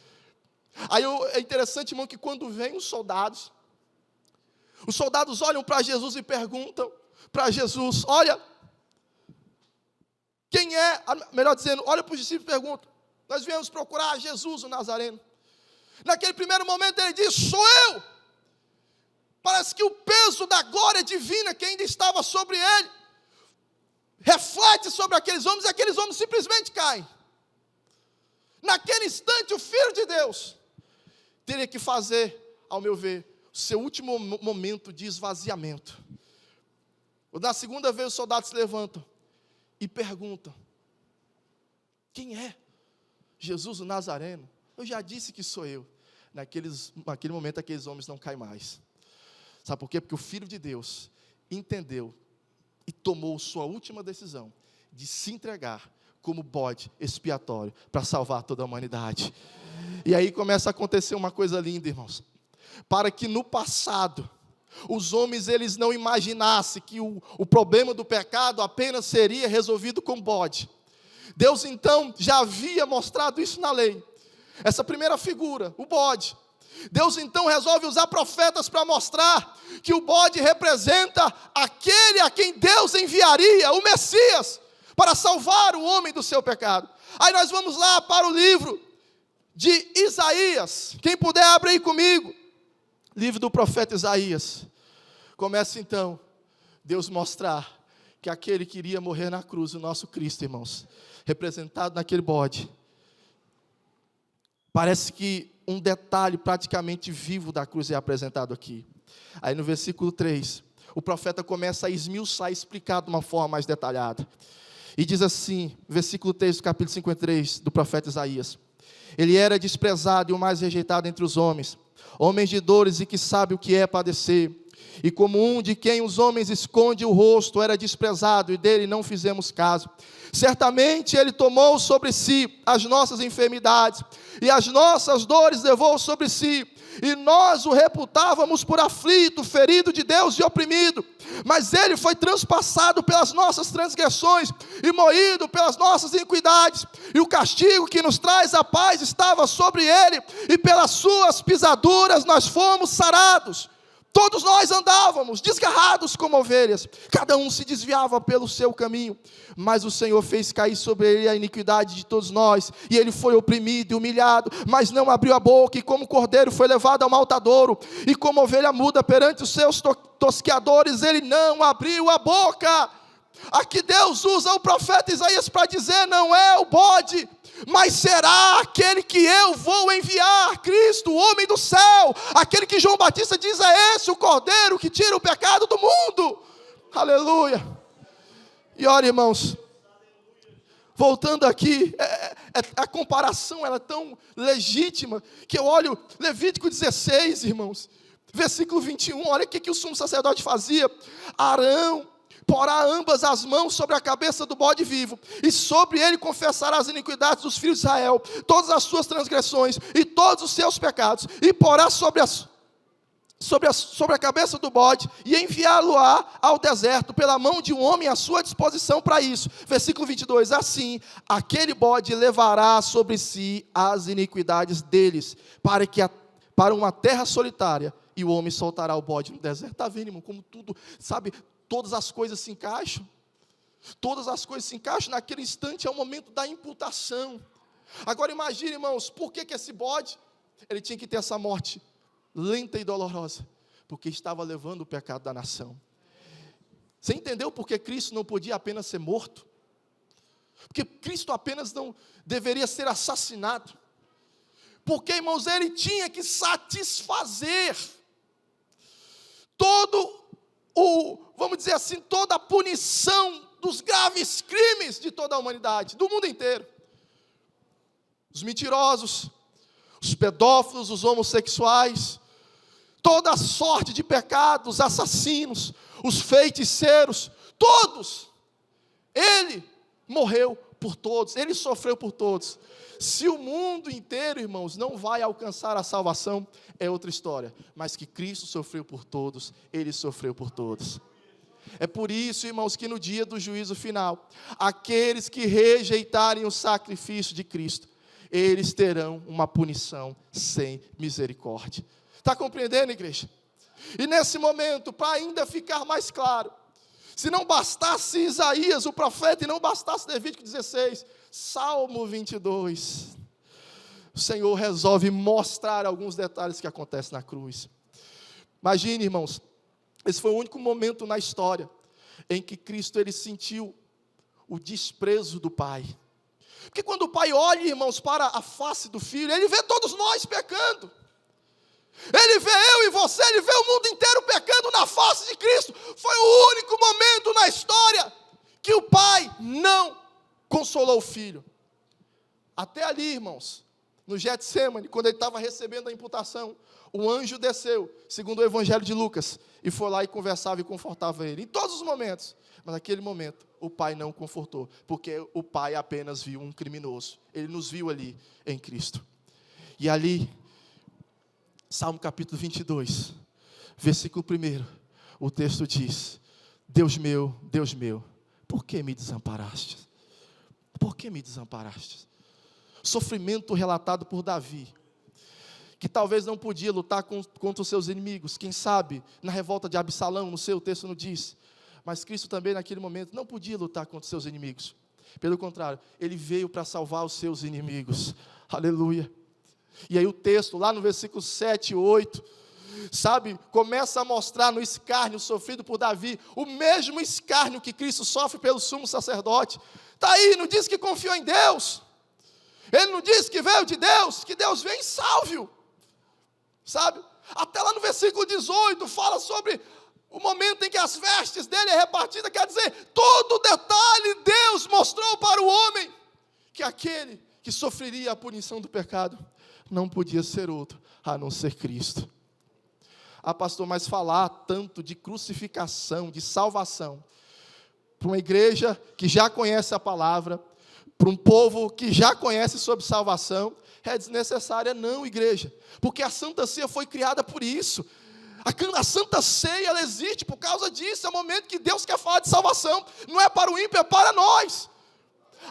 Aí é interessante, irmão, que quando vem os soldados olham para Jesus e perguntam para Jesus, olha, quem é, melhor dizendo, olha para os discípulos e perguntam, nós viemos procurar Jesus, o Nazareno. Naquele primeiro momento ele diz, sou eu. Parece que o peso da glória divina que ainda estava sobre ele, reflete sobre aqueles homens, e aqueles homens simplesmente caem. Naquele instante, o Filho de Deus teria que fazer, ao meu ver, o seu último momento de esvaziamento. Na segunda vez, os soldados se levantam e perguntam, quem é? Jesus o Nazareno, eu já disse que sou eu. Naquele momento, aqueles homens não caem mais. Sabe por quê? Porque o Filho de Deus entendeu e tomou sua última decisão de se entregar como bode expiatório para salvar toda a humanidade. E aí começa a acontecer uma coisa linda, irmãos. Para que no passado, os homens eles não imaginassem que o problema do pecado apenas seria resolvido com bode. Deus então já havia mostrado isso na lei. Essa primeira figura, o bode. Deus então resolve usar profetas para mostrar que o bode representa aquele a quem Deus enviaria, o Messias, para salvar o homem do seu pecado. Aí nós vamos lá para o livro de Isaías. Quem puder, abre aí comigo. Livro do profeta Isaías. Começa então Deus mostrar que aquele que iria morrer na cruz, o nosso Cristo, irmãos, representado naquele bode. Parece que um detalhe praticamente vivo da cruz é apresentado aqui. Aí no versículo 3, o profeta começa a esmiuçar, explicar de uma forma mais detalhada. E diz assim, versículo 3 do capítulo 53 do profeta Isaías: ele era desprezado e o mais rejeitado entre os homens, homens de dores e que sabe o que é padecer. E como um de quem os homens escondem o rosto, era desprezado, e dele não fizemos caso. Certamente ele tomou sobre si as nossas enfermidades, e as nossas dores levou sobre si. E nós o reputávamos por aflito, ferido de Deus e oprimido. Mas ele foi transpassado pelas nossas transgressões, e moído pelas nossas iniquidades. E o castigo que nos traz a paz estava sobre ele, e pelas suas pisaduras nós fomos sarados. Todos nós andávamos desgarrados como ovelhas, cada um se desviava pelo seu caminho, mas o Senhor fez cair sobre ele a iniquidade de todos nós, e ele foi oprimido e humilhado, mas não abriu a boca, e como cordeiro foi levado ao matadouro, e como ovelha muda perante os seus tosqueadores, ele não abriu a boca. Aqui Deus usa o profeta Isaías para dizer: não é o bode, mas será aquele que eu vou enviar, Cristo, o homem do céu, aquele que João Batista diz: é esse o cordeiro que tira o pecado do mundo. Aleluia. E olha, irmãos, voltando aqui, a comparação ela é tão legítima, que eu olho Levítico 16, irmãos, versículo 21, olha o que o sumo sacerdote fazia. Arão porá ambas as mãos sobre a cabeça do bode vivo, e sobre ele confessará as iniquidades dos filhos de Israel, todas as suas transgressões e todos os seus pecados, e porá sobre a cabeça do bode, e enviá-lo-á ao deserto, pela mão de um homem à sua disposição para isso. Versículo 22, assim, aquele bode levará sobre si as iniquidades deles, para uma terra solitária, e o homem soltará o bode no deserto. Está vendo, irmão, como tudo, sabe, todas as coisas se encaixam. Todas as coisas se encaixam. Naquele instante é o momento da imputação. Agora imagine, irmãos, por que esse bode, ele tinha que ter essa morte lenta e dolorosa? Porque estava levando o pecado da nação. Você entendeu por que Cristo não podia apenas ser morto? Porque Cristo apenas não deveria ser assassinado. Porque, irmãos, ele tinha que satisfazer vamos dizer assim, toda a punição dos graves crimes de toda a humanidade, do mundo inteiro. Os mentirosos, os pedófilos, os homossexuais, toda a sorte de pecados, assassinos, os feiticeiros, todos. Ele morreu por todos, ele sofreu por todos. Se o mundo inteiro, irmãos, não vai alcançar a salvação, é outra história. Mas que Cristo sofreu por todos, ele sofreu por todos. É por isso, irmãos, que no dia do juízo final, aqueles que rejeitarem o sacrifício de Cristo, eles terão uma punição sem misericórdia. Está compreendendo, igreja? E nesse momento, para ainda ficar mais claro, se não bastasse Isaías, o profeta, e não bastasse Levítico 16, Salmo 22, o Senhor resolve mostrar alguns detalhes que acontecem na cruz. Imagine, irmãos, esse foi o único momento na história em que Cristo ele sentiu o desprezo do Pai. Porque quando o Pai olha, irmãos, para a face do Filho, ele vê todos nós pecando. Ele vê eu e você, ele vê o mundo inteiro pecando na face de Cristo. Foi o único momento na história que o Pai não consolou o Filho. Até ali, irmãos, no Getsêmani, quando ele estava recebendo a imputação, o anjo desceu, segundo o Evangelho de Lucas, e foi lá e conversava e confortava ele, em todos os momentos. Mas naquele momento, o Pai não o confortou, porque o Pai apenas viu um criminoso. Ele nos viu ali em Cristo. E ali, Salmo capítulo 22, versículo 1, o texto diz: Deus meu, por que me desamparaste? Por que me desamparaste? Sofrimento relatado por Davi, que talvez não podia lutar contra os seus inimigos, quem sabe, na revolta de Absalão, no seu texto não diz, mas Cristo também naquele momento não podia lutar contra os seus inimigos, pelo contrário, ele veio para salvar os seus inimigos, aleluia. E aí o texto, lá no versículo 7 e 8, sabe, começa a mostrar no escárnio sofrido por Davi, o mesmo escárnio que Cristo sofre pelo sumo sacerdote. Está aí, não diz que confiou em Deus, ele não diz que veio de Deus, que Deus vem e salve-o, sabe, até lá no versículo 18, fala sobre o momento em que as vestes dele é repartida, quer dizer, todo detalhe Deus mostrou para o homem, que aquele que sofreria a punição do pecado, não podia ser outro, a não ser Cristo. Ah, pastor, mas falar tanto de crucificação, de salvação, para uma igreja que já conhece a palavra, para um povo que já conhece sobre salvação, é desnecessária não, igreja, porque a Santa Ceia foi criada por isso. A Santa Ceia, ela existe por causa disso, é o momento que Deus quer falar de salvação, não é para o ímpio, é para nós.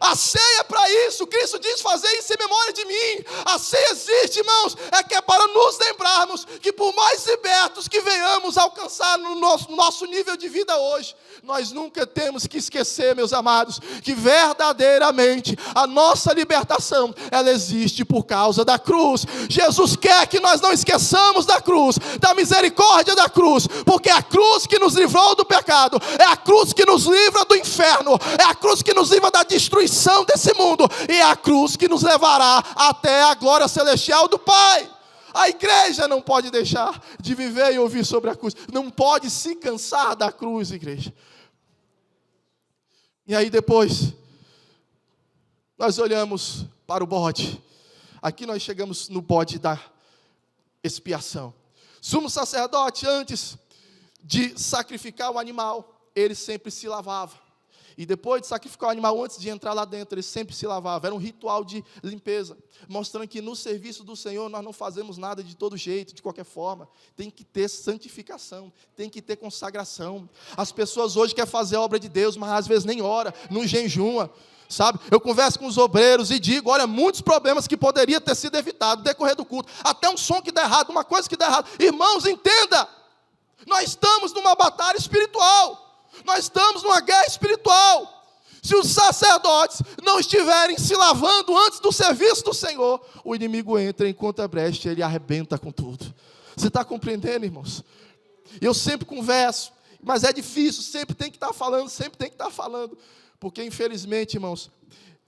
A ceia é para isso, Cristo diz: fazer isso em memória de mim. A ceia existe, irmãos, é que é para nos lembrarmos que por mais libertos que venhamos alcançar no nosso nível de vida hoje, nós nunca temos que esquecer, meus amados, que verdadeiramente a nossa libertação, ela existe por causa da cruz. Jesus quer que nós não esqueçamos da cruz, da misericórdia da cruz, porque é a cruz que nos livrou do pecado, é a cruz que nos livra do inferno, é a cruz que nos livra da destruição desse mundo, e é a cruz que nos levará até a glória celestial do Pai. A igreja não pode deixar de viver e ouvir sobre a cruz, não pode se cansar da cruz, igreja. E aí depois, nós olhamos para o bode, aqui nós chegamos no bode da expiação. Sumo sacerdote, antes de sacrificar o animal, ele sempre se lavava. E depois de sacrificar o animal, antes de entrar lá dentro, ele sempre se lavava. Era um ritual de limpeza, mostrando que no serviço do Senhor nós não fazemos nada de todo jeito, de qualquer forma. Tem que ter santificação, tem que ter consagração. As pessoas hoje querem fazer a obra de Deus, mas às vezes nem ora, não jejuma, sabe? Eu converso com os obreiros e digo: olha, muitos problemas que poderiam ter sido evitados no decorrer do culto, até um som que dá errado, uma coisa que dá errado. Irmãos, entenda, nós estamos numa batalha espiritual. Nós estamos numa guerra espiritual. Se os sacerdotes não estiverem se lavando antes do serviço do Senhor, o inimigo entra em contra-brecha e ele arrebenta com tudo. Você está compreendendo, irmãos? Eu sempre converso, mas é difícil, sempre tem que estar falando, porque infelizmente, irmãos,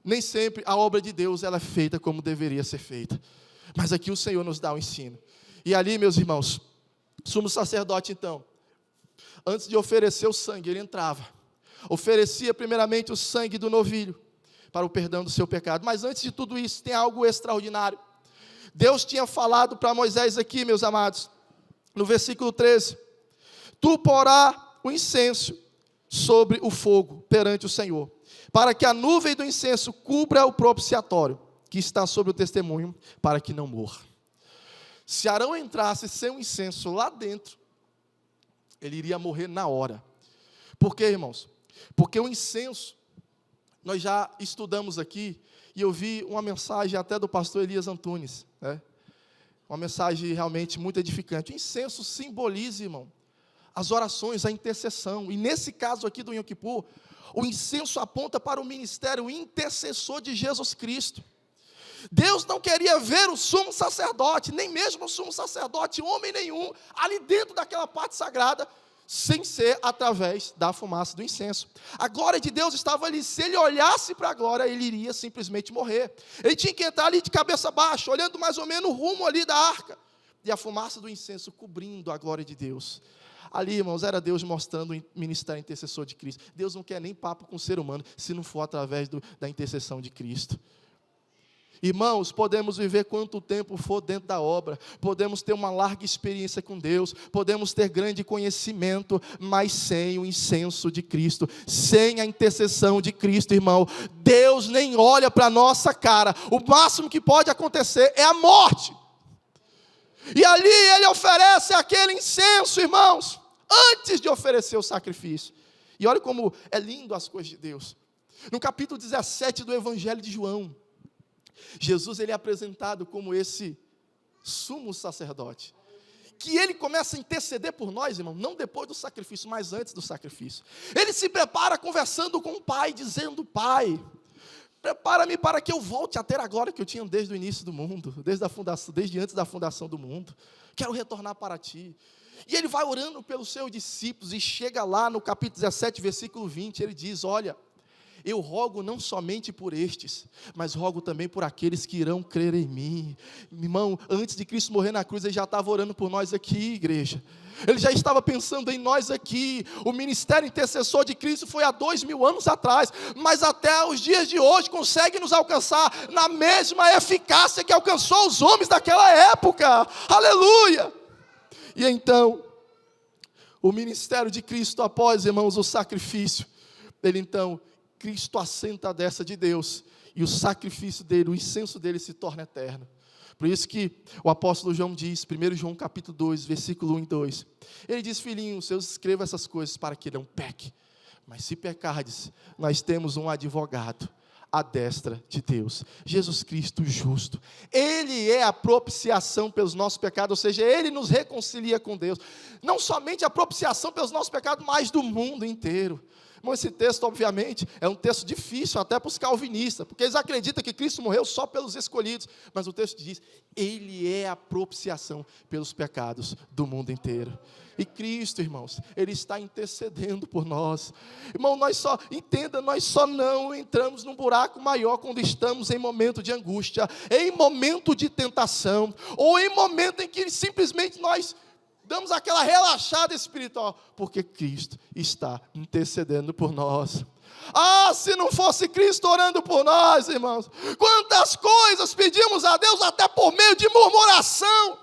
nem sempre a obra de Deus ela é feita como deveria ser feita. Mas aqui o Senhor nos dá o ensino. E ali, meus irmãos, sumo sacerdote então, antes de oferecer o sangue, ele entrava, oferecia primeiramente o sangue do novilho, para o perdão do seu pecado. Mas antes de tudo isso, tem algo extraordinário. Deus tinha falado para Moisés aqui, meus amados, no versículo 13, tu porá o incenso sobre o fogo perante o Senhor, para que a nuvem do incenso cubra o propiciatório, que está sobre o testemunho, para que não morra. Se Arão entrasse sem o incenso lá dentro, ele iria morrer na hora. Por quê, irmãos? Porque o incenso, nós já estudamos aqui, e eu vi uma mensagem até do pastor Elias Antunes, né? Uma mensagem realmente muito edificante. O incenso simboliza, irmão, as orações, a intercessão. E nesse caso aqui do Yom Kippur, o incenso aponta para o ministério intercessor de Jesus Cristo. Deus não queria ver o sumo sacerdote, nem mesmo o sumo sacerdote, homem nenhum, ali dentro daquela parte sagrada, sem ser através da fumaça do incenso. A glória de Deus estava ali. Se ele olhasse para a glória, ele iria simplesmente morrer. Ele tinha que entrar ali de cabeça baixa, olhando mais ou menos o rumo ali da arca, e a fumaça do incenso cobrindo a glória de Deus. Ali, irmãos, era Deus mostrando o ministério intercessor de Cristo. Deus não quer nem papo com o ser humano, se não for através da intercessão de Cristo. Irmãos, podemos viver quanto tempo for dentro da obra, podemos ter uma larga experiência com Deus, podemos ter grande conhecimento, mas sem o incenso de Cristo, sem a intercessão de Cristo, irmão, Deus nem olha para a nossa cara. O máximo que pode acontecer é a morte. E ali Ele oferece aquele incenso, irmãos, antes de oferecer o sacrifício. E olha como é lindo as coisas de Deus. No capítulo 17 do Evangelho de João, Jesus ele é apresentado como esse sumo sacerdote, que ele começa a interceder por nós, irmão, não depois do sacrifício, mas antes do sacrifício. Ele se prepara conversando com o Pai, dizendo: Pai, prepara-me para que eu volte a ter a glória que eu tinha desde o início do mundo, desde antes da fundação do mundo. Quero retornar para ti. E ele vai orando pelos seus discípulos, e chega lá no capítulo 17, versículo 20, ele diz: olha, eu rogo não somente por estes, mas rogo também por aqueles que irão crer em mim. Irmão, antes de Cristo morrer na cruz, ele já estava orando por nós aqui, igreja. Ele já estava pensando em nós aqui. O ministério intercessor de Cristo foi há 2000 anos atrás, mas até os dias de hoje consegue nos alcançar na mesma eficácia que alcançou os homens daquela época. Aleluia! E então, o ministério de Cristo após, irmãos, o sacrifício, Cristo assenta a destra de Deus, e o sacrifício dele, o incenso dele se torna eterno. Por isso que o apóstolo João diz, 1 João capítulo 2, versículo 1 e 2, ele diz: filhinhos, eu escrevo essas coisas para que não peque, mas se pecardes, nós temos um advogado à destra de Deus, Jesus Cristo justo. Ele é a propiciação pelos nossos pecados, ou seja, Ele nos reconcilia com Deus, não somente a propiciação pelos nossos pecados, mas do mundo inteiro. Irmão, esse texto, obviamente, é um texto difícil até para os calvinistas, porque eles acreditam que Cristo morreu só pelos escolhidos, mas o texto diz: Ele é a propiciação pelos pecados do mundo inteiro. E Cristo, irmãos, Ele está intercedendo por nós. Irmão, nós só não entramos num buraco maior quando estamos em momento de angústia, em momento de tentação, ou em momento em que simplesmente nós damos aquela relaxada espiritual, porque Cristo está intercedendo por nós. Ah, se não fosse Cristo orando por nós, irmãos, quantas coisas pedimos a Deus até por meio de murmuração,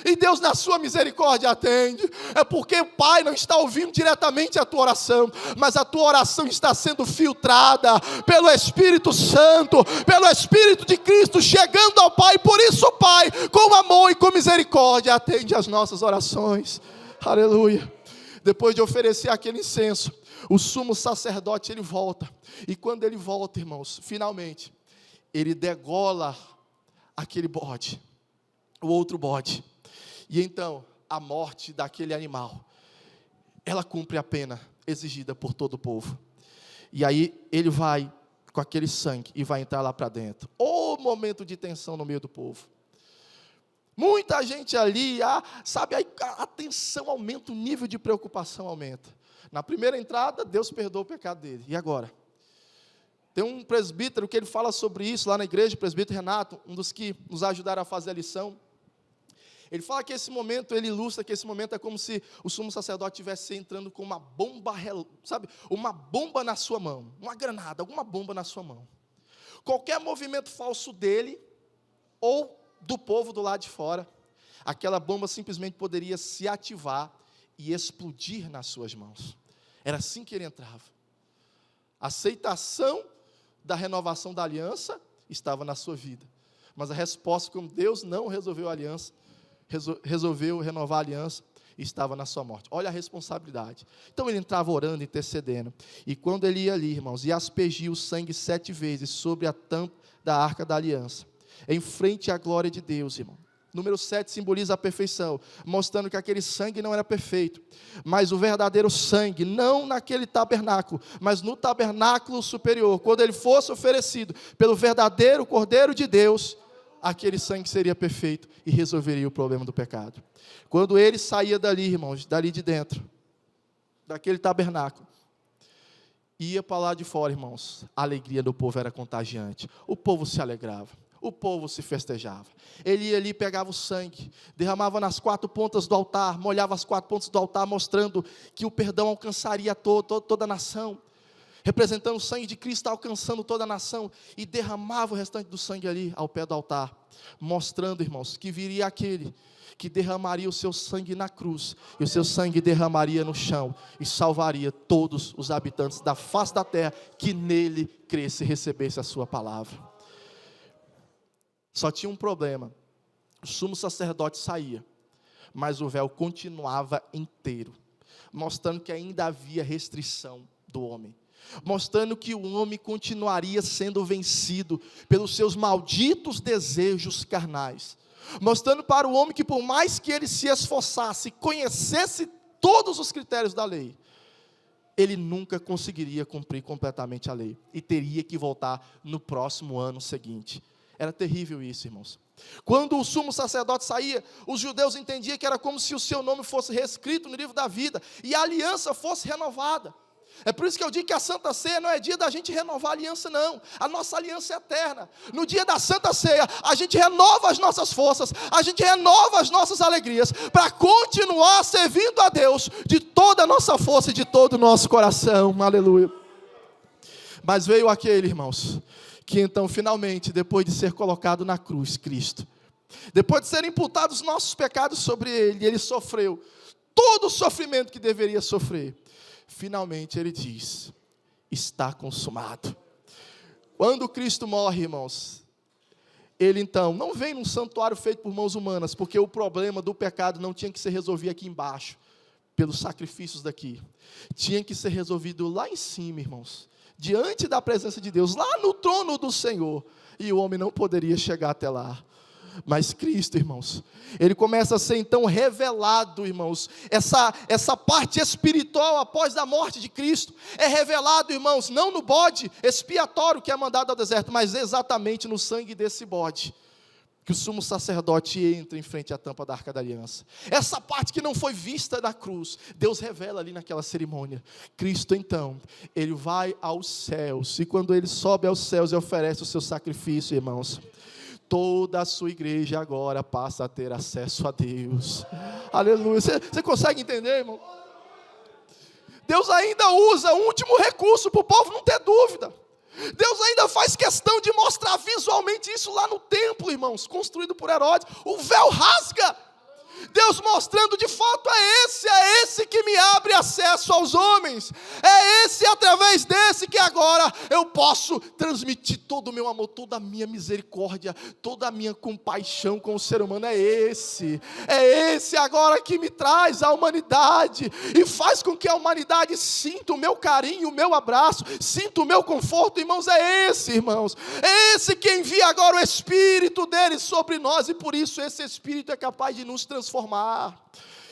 e Deus na sua misericórdia atende. É porque o Pai não está ouvindo diretamente a tua oração, mas a tua oração está sendo filtrada pelo Espírito Santo, pelo Espírito de Cristo chegando ao Pai. Por isso o Pai, com amor e com misericórdia, atende às nossas orações. Aleluia. Depois de oferecer aquele incenso, o sumo sacerdote ele volta, e quando ele volta, irmãos, finalmente ele degola aquele bode, o outro bode. E então, a morte daquele animal, ela cumpre a pena exigida por todo o povo. E aí, ele vai com aquele sangue e vai entrar lá para dentro. Ô momento de tensão no meio do povo. Muita gente ali, sabe, a tensão aumenta, o nível de preocupação aumenta. Na primeira entrada, Deus perdoa o pecado dele. E agora? Tem um presbítero que ele fala sobre isso lá na igreja, o presbítero Renato, um dos que nos ajudaram a fazer a lição. Ele fala que esse momento, ele ilustra que esse momento é como se o sumo sacerdote estivesse entrando com uma bomba, sabe, uma bomba na sua mão, uma granada, alguma bomba na sua mão. Qualquer movimento falso dele, ou do povo do lado de fora, aquela bomba simplesmente poderia se ativar e explodir nas suas mãos. Era assim que ele entrava. A aceitação da renovação da aliança estava na sua vida, mas a resposta, como Deus não resolveu a aliança, resolveu renovar a aliança, estava na sua morte. Olha a responsabilidade. Então ele entrava orando, intercedendo, e quando ele ia ali, irmãos, e aspergia o sangue 7 vezes sobre a tampa da arca da aliança, em frente à glória de Deus, irmão. Número 7 simboliza a perfeição, mostrando que aquele sangue não era perfeito, mas o verdadeiro sangue, não naquele tabernáculo, mas no tabernáculo superior, quando ele fosse oferecido pelo verdadeiro Cordeiro de Deus, aquele sangue seria perfeito e resolveria o problema do pecado. Quando ele saía dali, irmãos, dali de dentro, daquele tabernáculo, ia para lá de fora, irmãos, a alegria do povo era contagiante. O povo se alegrava, o povo se festejava. Ele ia ali, pegava o sangue, derramava nas 4 pontas do altar, molhava as 4 pontas do altar, mostrando que o perdão alcançaria toda a nação. representando o sangue de Cristo, alcançando toda a nação, e derramava o restante do sangue ali, ao pé do altar, mostrando, irmãos, que viria aquele que derramaria o seu sangue na cruz, e o seu sangue derramaria no chão, e salvaria todos os habitantes da face da terra, que nele cresce e recebesse a sua palavra. Só tinha um problema: o sumo sacerdote saía, mas o véu continuava inteiro, mostrando que ainda havia restrição do homem, mostrando que o homem continuaria sendo vencido pelos seus malditos desejos carnais, mostrando para o homem que por mais que ele se esforçasse, conhecesse todos os critérios da lei, ele nunca conseguiria cumprir completamente a lei, e teria que voltar no próximo ano seguinte. Era terrível isso, irmãos. Quando o sumo sacerdote saía, os judeus entendiam que era como se o seu nome fosse reescrito no livro da vida, e a aliança fosse renovada. É por isso que eu digo que a Santa Ceia não é dia da gente renovar a aliança, não. A nossa aliança é eterna. No dia da Santa Ceia, a gente renova as nossas forças, a gente renova as nossas alegrias, para continuar servindo a Deus de toda a nossa força e de todo o nosso coração. Aleluia. Mas veio aquele, irmãos, que então finalmente, depois de ser colocado na cruz, Cristo, depois de serem imputados os nossos pecados sobre ele sofreu todo o sofrimento que deveria sofrer. Finalmente ele diz: está consumado. Quando Cristo morre, irmãos, ele então não vem num santuário feito por mãos humanas, porque o problema do pecado não tinha que ser resolvido aqui embaixo, pelos sacrifícios daqui, tinha que ser resolvido lá em cima, irmãos, diante da presença de Deus, lá no trono do Senhor, e o homem não poderia chegar até lá. Mas Cristo, irmãos, ele começa a ser então revelado, irmãos, essa parte espiritual após a morte de Cristo, é revelado, irmãos, não no bode expiatório que é mandado ao deserto, mas exatamente no sangue desse bode, que o sumo sacerdote entra em frente à tampa da Arca da Aliança. Essa parte que não foi vista na cruz, Deus revela ali naquela cerimônia. Cristo então, ele vai aos céus, e quando ele sobe aos céus e oferece o seu sacrifício, irmãos, toda a sua igreja agora passa a ter acesso a Deus. Aleluia. Você consegue entender, irmão? Deus ainda usa o último recurso para o povo não ter dúvida. Deus ainda faz questão de mostrar visualmente isso lá no templo, irmãos, construído por Herodes. O véu rasga. Deus mostrando de fato, é esse que me abre acesso aos homens, é esse, através desse que agora eu posso transmitir todo o meu amor, toda a minha misericórdia, toda a minha compaixão com o ser humano. É esse agora que me traz a humanidade, e faz com que a humanidade sinta o meu carinho, o meu abraço, sinta o meu conforto, irmãos. É esse que envia agora o Espírito dele sobre nós, e por isso esse Espírito é capaz de nos transformar.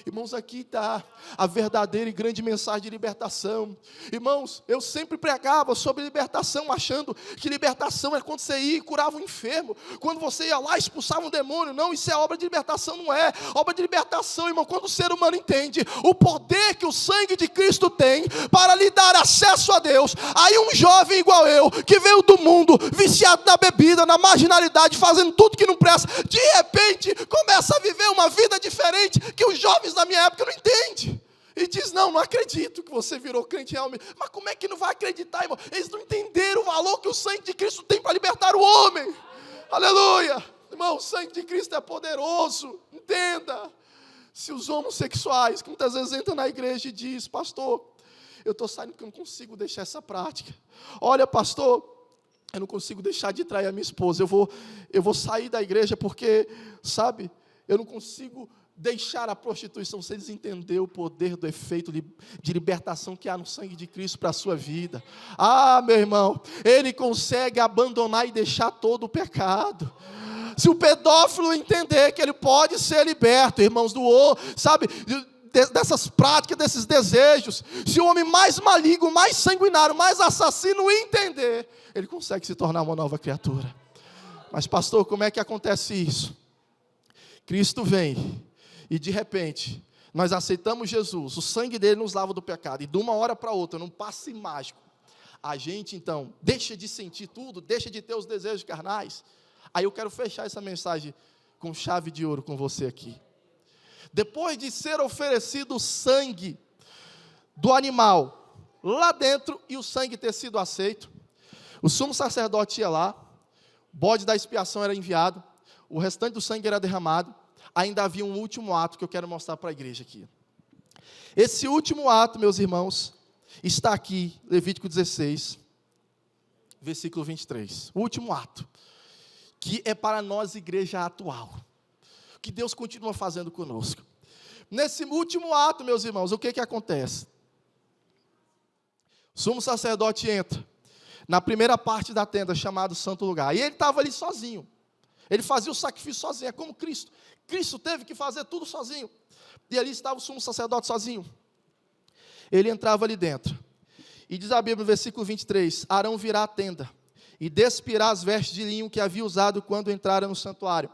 Irmãos, aqui está a verdadeira e grande mensagem de libertação. Irmãos, eu sempre pregava sobre libertação, achando que libertação é quando você ia e curava um enfermo, quando você ia lá e expulsava um demônio. Não, isso é obra de libertação, não é. Obra de libertação, irmão, quando o ser humano entende o poder que o sangue de Cristo tem para lhe dar acesso a Deus. Aí um jovem igual eu, que veio do mundo, viciado na bebida, na marginalidade, fazendo tudo que não presta, de repente começa a viver uma vida diferente, que os jovens na minha época não entendem. E diz: não acredito que você virou crente realmente. Mas como é que não vai acreditar, irmão? Eles não entenderam o valor que o sangue de Cristo tem para libertar o homem. Aleluia. Irmão, o sangue de Cristo é poderoso. Entenda. Se os homossexuais, que muitas vezes entram na igreja e diz: pastor, eu estou saindo porque eu não consigo deixar essa prática. Olha, pastor, eu não consigo deixar de trair a minha esposa. Eu vou sair da igreja porque, sabe, eu não consigo deixar a prostituição. Vocês entenderam o poder do efeito de libertação que há no sangue de Cristo para a sua vida. Meu irmão, ele consegue abandonar e deixar todo o pecado. Se o pedófilo entender que ele pode ser liberto, irmãos, dessas práticas, desses desejos, se o homem mais maligno, mais sanguinário, mais assassino entender, ele consegue se tornar uma nova criatura. Mas pastor, como é que acontece isso? Cristo vem e de repente nós aceitamos Jesus, o sangue dele nos lava do pecado, e de uma hora para outra, num passe mágico, a gente então deixa de sentir tudo, deixa de ter os desejos carnais. Aí eu quero fechar essa mensagem com chave de ouro com você aqui. Depois de ser oferecido o sangue do animal, lá dentro e o sangue ter sido aceito, o sumo sacerdote ia lá, o bode da expiação era enviado, o restante do sangue era derramado, ainda havia um último ato que eu quero mostrar para a igreja aqui. Esse último ato, meus irmãos, está aqui, Levítico 16, versículo 23. O último ato, que é para nós, igreja atual, que Deus continua fazendo conosco. Nesse último ato, meus irmãos, o que acontece? O sumo sacerdote entra na primeira parte da tenda, chamado Santo Lugar, e ele estava ali sozinho. Ele fazia o sacrifício sozinho, é como Cristo. Cristo teve que fazer tudo sozinho. E ali estava o sumo sacerdote sozinho. Ele entrava ali dentro. E diz a Bíblia no versículo 23, Arão virá à tenda, e despirá as vestes de linho que havia usado quando entrara no santuário,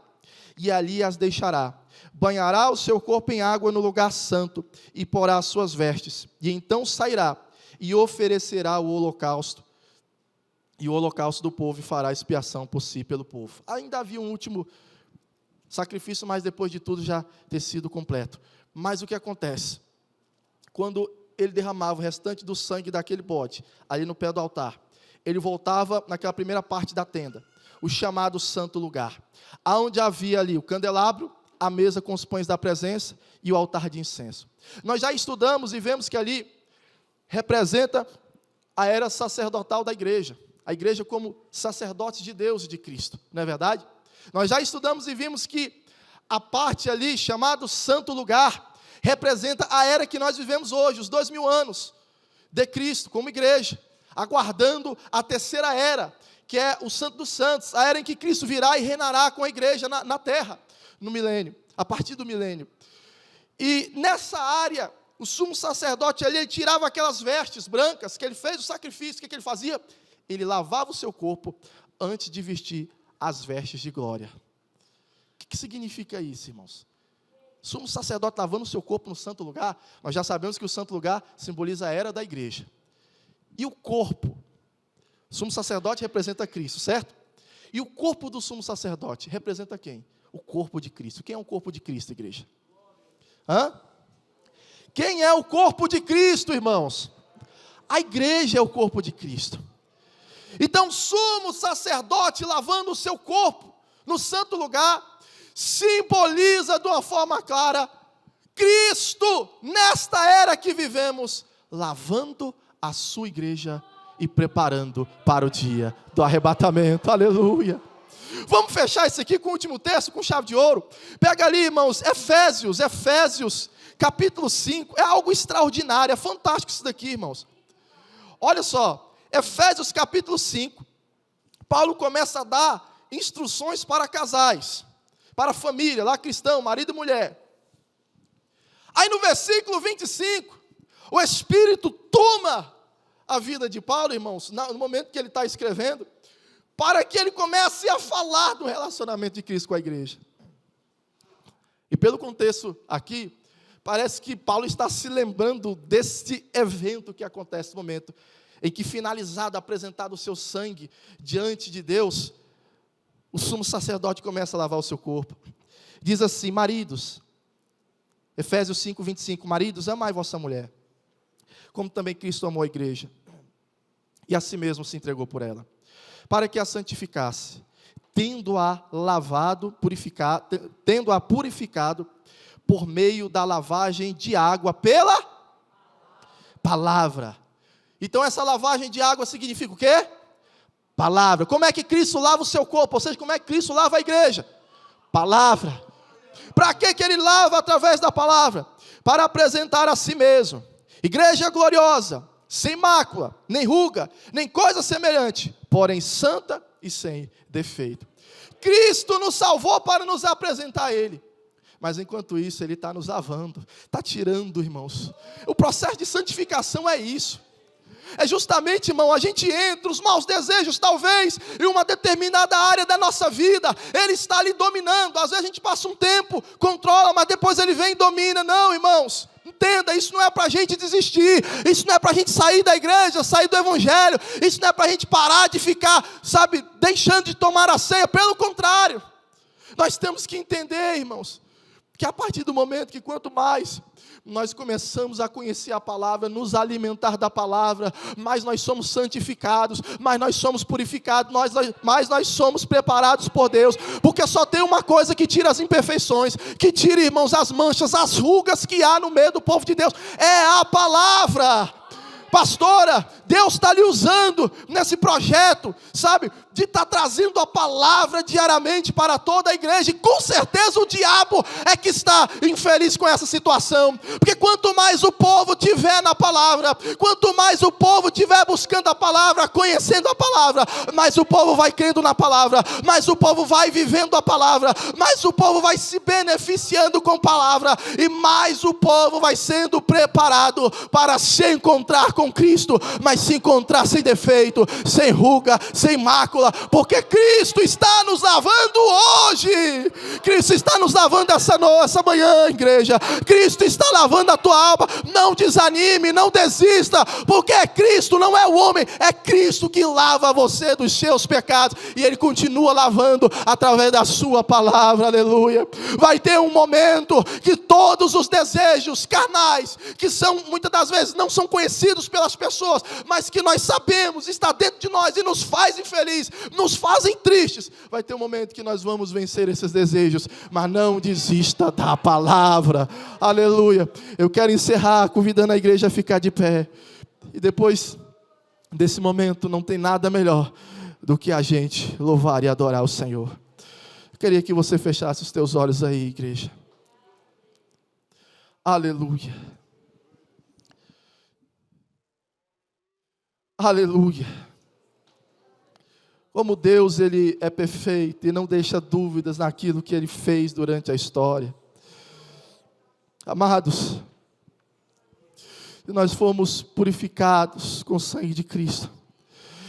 e ali as deixará. Banhará o seu corpo em água no lugar santo, e porá as suas vestes. E então sairá, e oferecerá o holocausto. E o holocausto do povo, e fará expiação por si pelo povo. Ainda havia um último sacrifício, mas depois de tudo já ter sido completo. Mas o que acontece? Quando ele derramava o restante do sangue daquele bode, ali no pé do altar, ele voltava naquela primeira parte da tenda, o chamado santo lugar, aonde havia ali o candelabro, a mesa com os pães da presença e o altar de incenso. Nós já estudamos e vemos que ali representa a era sacerdotal da igreja, a igreja como sacerdotes de Deus e de Cristo, não é verdade? Nós já estudamos e vimos que a parte ali, chamado santo lugar, representa a era que nós vivemos hoje, os 2000 anos de Cristo, como igreja, aguardando a terceira era, que é o Santo dos Santos, a era em que Cristo virá e reinará com a igreja na terra, no milênio, a partir do milênio. E nessa área, o sumo sacerdote ali, ele tirava aquelas vestes brancas, que ele fez o sacrifício, o que ele fazia? Ele lavava o seu corpo antes de vestir as vestes de glória. O que significa isso, irmãos? Sumo sacerdote lavando o seu corpo no santo lugar, nós já sabemos que o santo lugar simboliza a era da igreja. E o corpo? O sumo sacerdote representa Cristo, certo? E o corpo do sumo sacerdote representa quem? O corpo de Cristo. Quem é o corpo de Cristo, igreja? Quem é o corpo de Cristo, irmãos? A igreja é o corpo de Cristo. Então, sumo sacerdote lavando o seu corpo no santo lugar, simboliza de uma forma clara Cristo, nesta era que vivemos, lavando a sua igreja e preparando para o dia do arrebatamento, aleluia. Vamos fechar isso aqui com o último texto, com chave de ouro. Pega ali, irmãos, Efésios, capítulo 5, é algo extraordinário, é fantástico isso daqui, irmãos. Olha só, Efésios capítulo 5, Paulo começa a dar instruções para casais, para a família, lá cristão, marido e mulher. Aí no versículo 25, o Espírito toma a vida de Paulo, irmãos, no momento que ele está escrevendo, para que ele comece a falar do relacionamento de Cristo com a igreja. E pelo contexto aqui, parece que Paulo está se lembrando deste evento que acontece no momento em que, finalizado, apresentado o seu sangue diante de Deus, o sumo sacerdote começa a lavar o seu corpo. Diz assim, maridos, Efésios 5, 25, maridos, amai vossa mulher, como também Cristo amou a igreja, e a si mesmo se entregou por ela, para que a santificasse, tendo-a purificado por meio da lavagem de água pela palavra. Então essa lavagem de água significa o quê? Palavra. Como é que Cristo lava o seu corpo? Ou seja, como é que Cristo lava a igreja? Palavra. Para que ele lava através da palavra? Para apresentar a si mesmo igreja gloriosa, sem mácula, nem ruga, nem coisa semelhante, porém santa e sem defeito. Cristo nos salvou para nos apresentar a Ele. Mas enquanto isso, Ele está nos lavando, está tirando, irmãos. O processo de santificação é isso. É justamente, irmão, a gente entra, os maus desejos, talvez, em uma determinada área da nossa vida, ele está ali dominando. Às vezes a gente passa um tempo, controla, mas depois ele vem e domina. Não, irmãos, entenda, isso não é para a gente desistir, isso não é para a gente sair da igreja, sair do evangelho, isso não é para a gente parar de ficar, deixando de tomar a ceia. Pelo contrário, nós temos que entender, irmãos, que a partir do momento que quanto mais nós começamos a conhecer a palavra, nos alimentar da palavra, mais nós somos santificados, mais nós somos purificados, mais nós somos preparados por Deus, porque só tem uma coisa que tira as imperfeições, que tira, irmãos, as manchas, as rugas que há no meio do povo de Deus, é a palavra. Pastora, Deus está lhe usando nesse projeto, sabe, de estar trazendo a palavra diariamente para toda a igreja, e com certeza o diabo é que está infeliz com essa situação, porque quanto mais o povo tiver na palavra, quanto mais o povo tiver buscando a palavra, conhecendo a palavra, mais o povo vai crendo na palavra, mais o povo vai vivendo a palavra, mais o povo vai se beneficiando com a palavra, e mais o povo vai sendo preparado para se encontrar com Cristo, mas se encontrar sem defeito, sem ruga, sem mácula, porque Cristo está nos lavando hoje. Cristo está nos lavando essa manhã, igreja. Cristo está lavando a tua alma. Não desanime, não desista, porque é Cristo, não é o homem, é Cristo que lava você dos seus pecados, e Ele continua lavando através da sua palavra, aleluia. Vai ter um momento que todos os desejos carnais, que são muitas das vezes não são conhecidos pelas pessoas, mas que nós sabemos, está dentro de nós e nos faz infeliz, nos fazem tristes, vai ter um momento que nós vamos vencer esses desejos, mas não desista da palavra, aleluia. Eu quero encerrar convidando a igreja a ficar de pé, e depois desse momento não tem nada melhor do que a gente louvar e adorar o Senhor. Eu queria que você fechasse os teus olhos aí, igreja. Aleluia. Aleluia. Como Deus, Ele é perfeito e não deixa dúvidas naquilo que Ele fez durante a história. Amados, nós fomos purificados com o sangue de Cristo,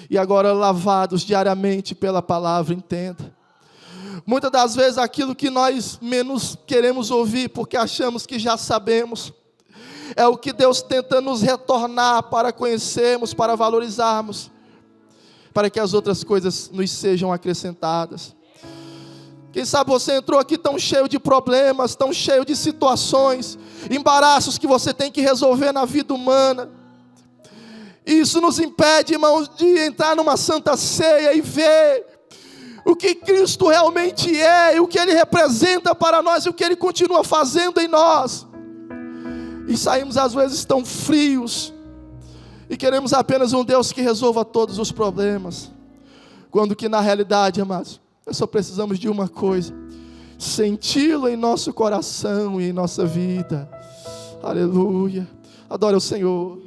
e agora lavados diariamente pela palavra, entenda. Muitas das vezes aquilo que nós menos queremos ouvir, porque achamos que já sabemos, é o que Deus tenta nos retornar para conhecermos, para valorizarmos, para que as outras coisas nos sejam acrescentadas. Quem sabe você entrou aqui tão cheio de problemas, tão cheio de situações, embaraços que você tem que resolver na vida humana. Isso nos impede, irmãos, de entrar numa santa ceia e ver o que Cristo realmente é, e o que Ele representa para nós, e o que Ele continua fazendo em nós. E saímos às vezes tão frios, e queremos apenas um Deus que resolva todos os problemas, quando que na realidade, amados, nós só precisamos de uma coisa: senti-lo em nosso coração e em nossa vida. Aleluia. Adore o Senhor.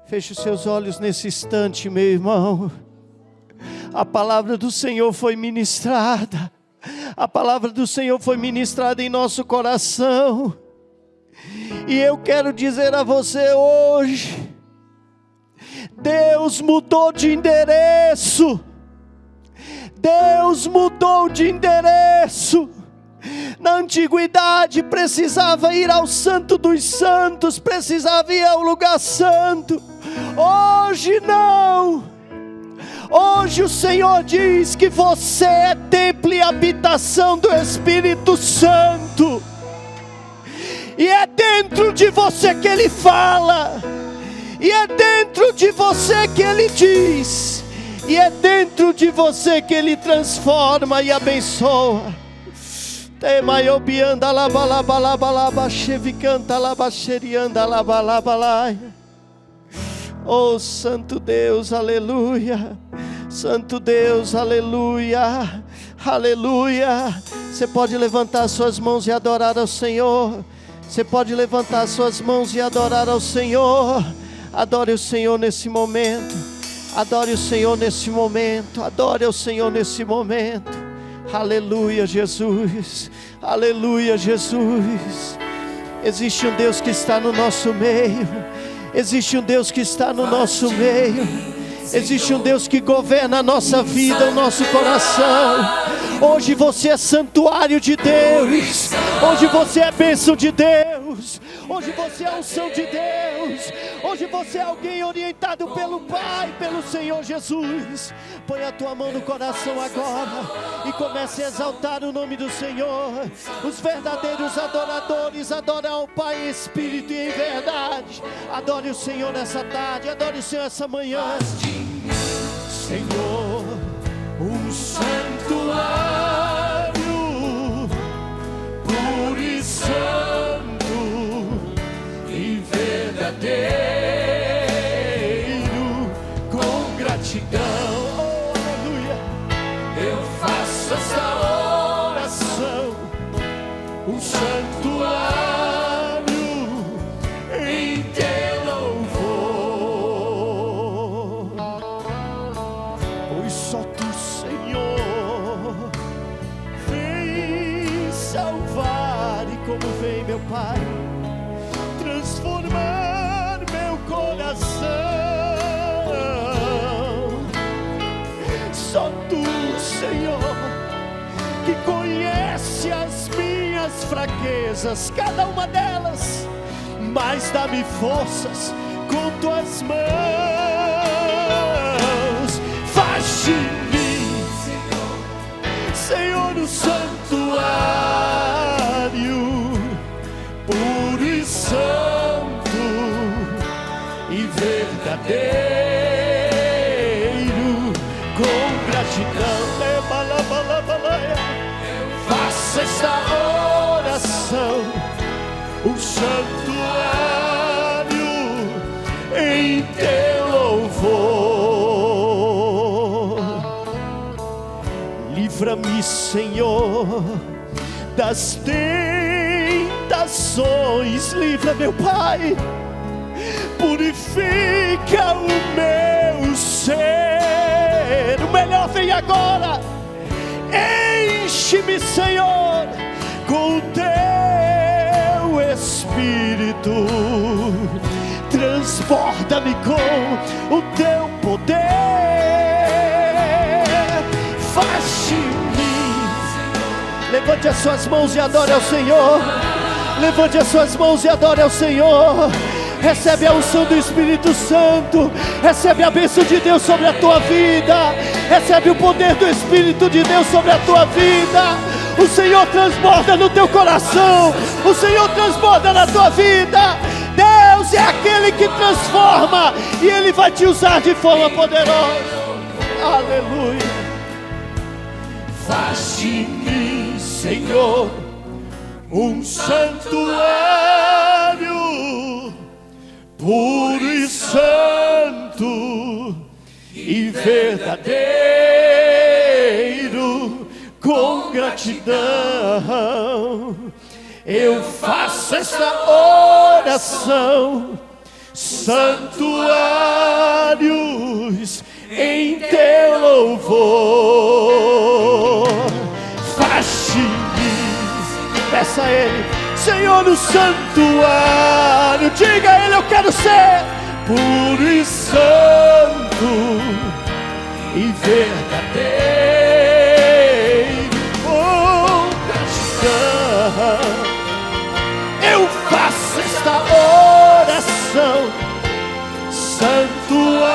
Feche os seus olhos nesse instante, meu irmão. A palavra do Senhor foi ministrada. A palavra do Senhor foi ministrada em nosso coração. E eu quero dizer a você hoje: Deus mudou de endereço. Deus mudou de endereço. Na antiguidade precisava ir ao Santo dos Santos, precisava ir ao lugar santo. Hoje não. Hoje o Senhor diz que você é templo e habitação do Espírito Santo. E é dentro de você que Ele fala. E é dentro de você que Ele diz. E é dentro de você que Ele transforma e abençoa. Oh Santo Deus, aleluia. Santo Deus, aleluia. Aleluia. Você pode levantar suas mãos e adorar ao Senhor. Você pode levantar suas mãos e adorar ao Senhor. Adore o Senhor nesse momento. Adore o Senhor nesse momento. Adore o Senhor nesse momento. Aleluia, Jesus. Aleluia, Jesus. Existe um Deus que está no nosso meio. Existe um Deus que está no nosso meio. Existe um Deus que governa a nossa vida, o nosso coração. Hoje você é santuário de Deus. Hoje você é bênção de Deus. Hoje você é a unção de Deus. Hoje você é alguém orientado pelo Pai, pelo Senhor Jesus. Põe a tua mão no coração agora e comece a exaltar o nome do Senhor. Os verdadeiros adoradores adoram ao Pai em espírito e em verdade. Adore o Senhor nessa tarde, adore o Senhor essa manhã. Senhor, um santuário puro e santo e verdadeiro, com gratidão, oh, aleluia, eu faço esta oração, um santuário em teu louvor, pois só tu, Senhor, vem salvar e como vem, meu Pai, transformar meu coração. Só tu, Senhor, que conhece as minhas fraquezas, cada uma delas, mas dá-me forças com tuas mãos. Faz de mim, Senhor, o santuário puro e santo e verdadeiro, com gratidão. Faça esta oração, um santuário em teu louvor. Livra-me, Senhor, das tentações. Livra, meu Pai, purifica o meu ser. O melhor vem agora. Enche-me, Senhor, com o teu Espírito. Transborda-me com o teu poder. Faz de mim. Levante as suas mãos e adore ao Senhor. Levante as suas mãos e adore ao Senhor. Recebe a unção do Espírito Santo. Recebe a bênção de Deus sobre a tua vida. Recebe o poder do Espírito de Deus sobre a tua vida. O Senhor transborda no teu coração. O Senhor transborda na tua vida. Deus é aquele que transforma, e Ele vai te usar de forma poderosa. Aleluia. Faz de mim, Senhor, um santuário puro e santo e verdadeiro, com gratidão. Eu faço esta oração, santuários em teu louvor. Faz de mim, peça a Ele, Senhor, o santuário. Diga a Ele, eu quero ser puro e santo e verdadeiro, com gratidão. Eu faço esta oração, santuários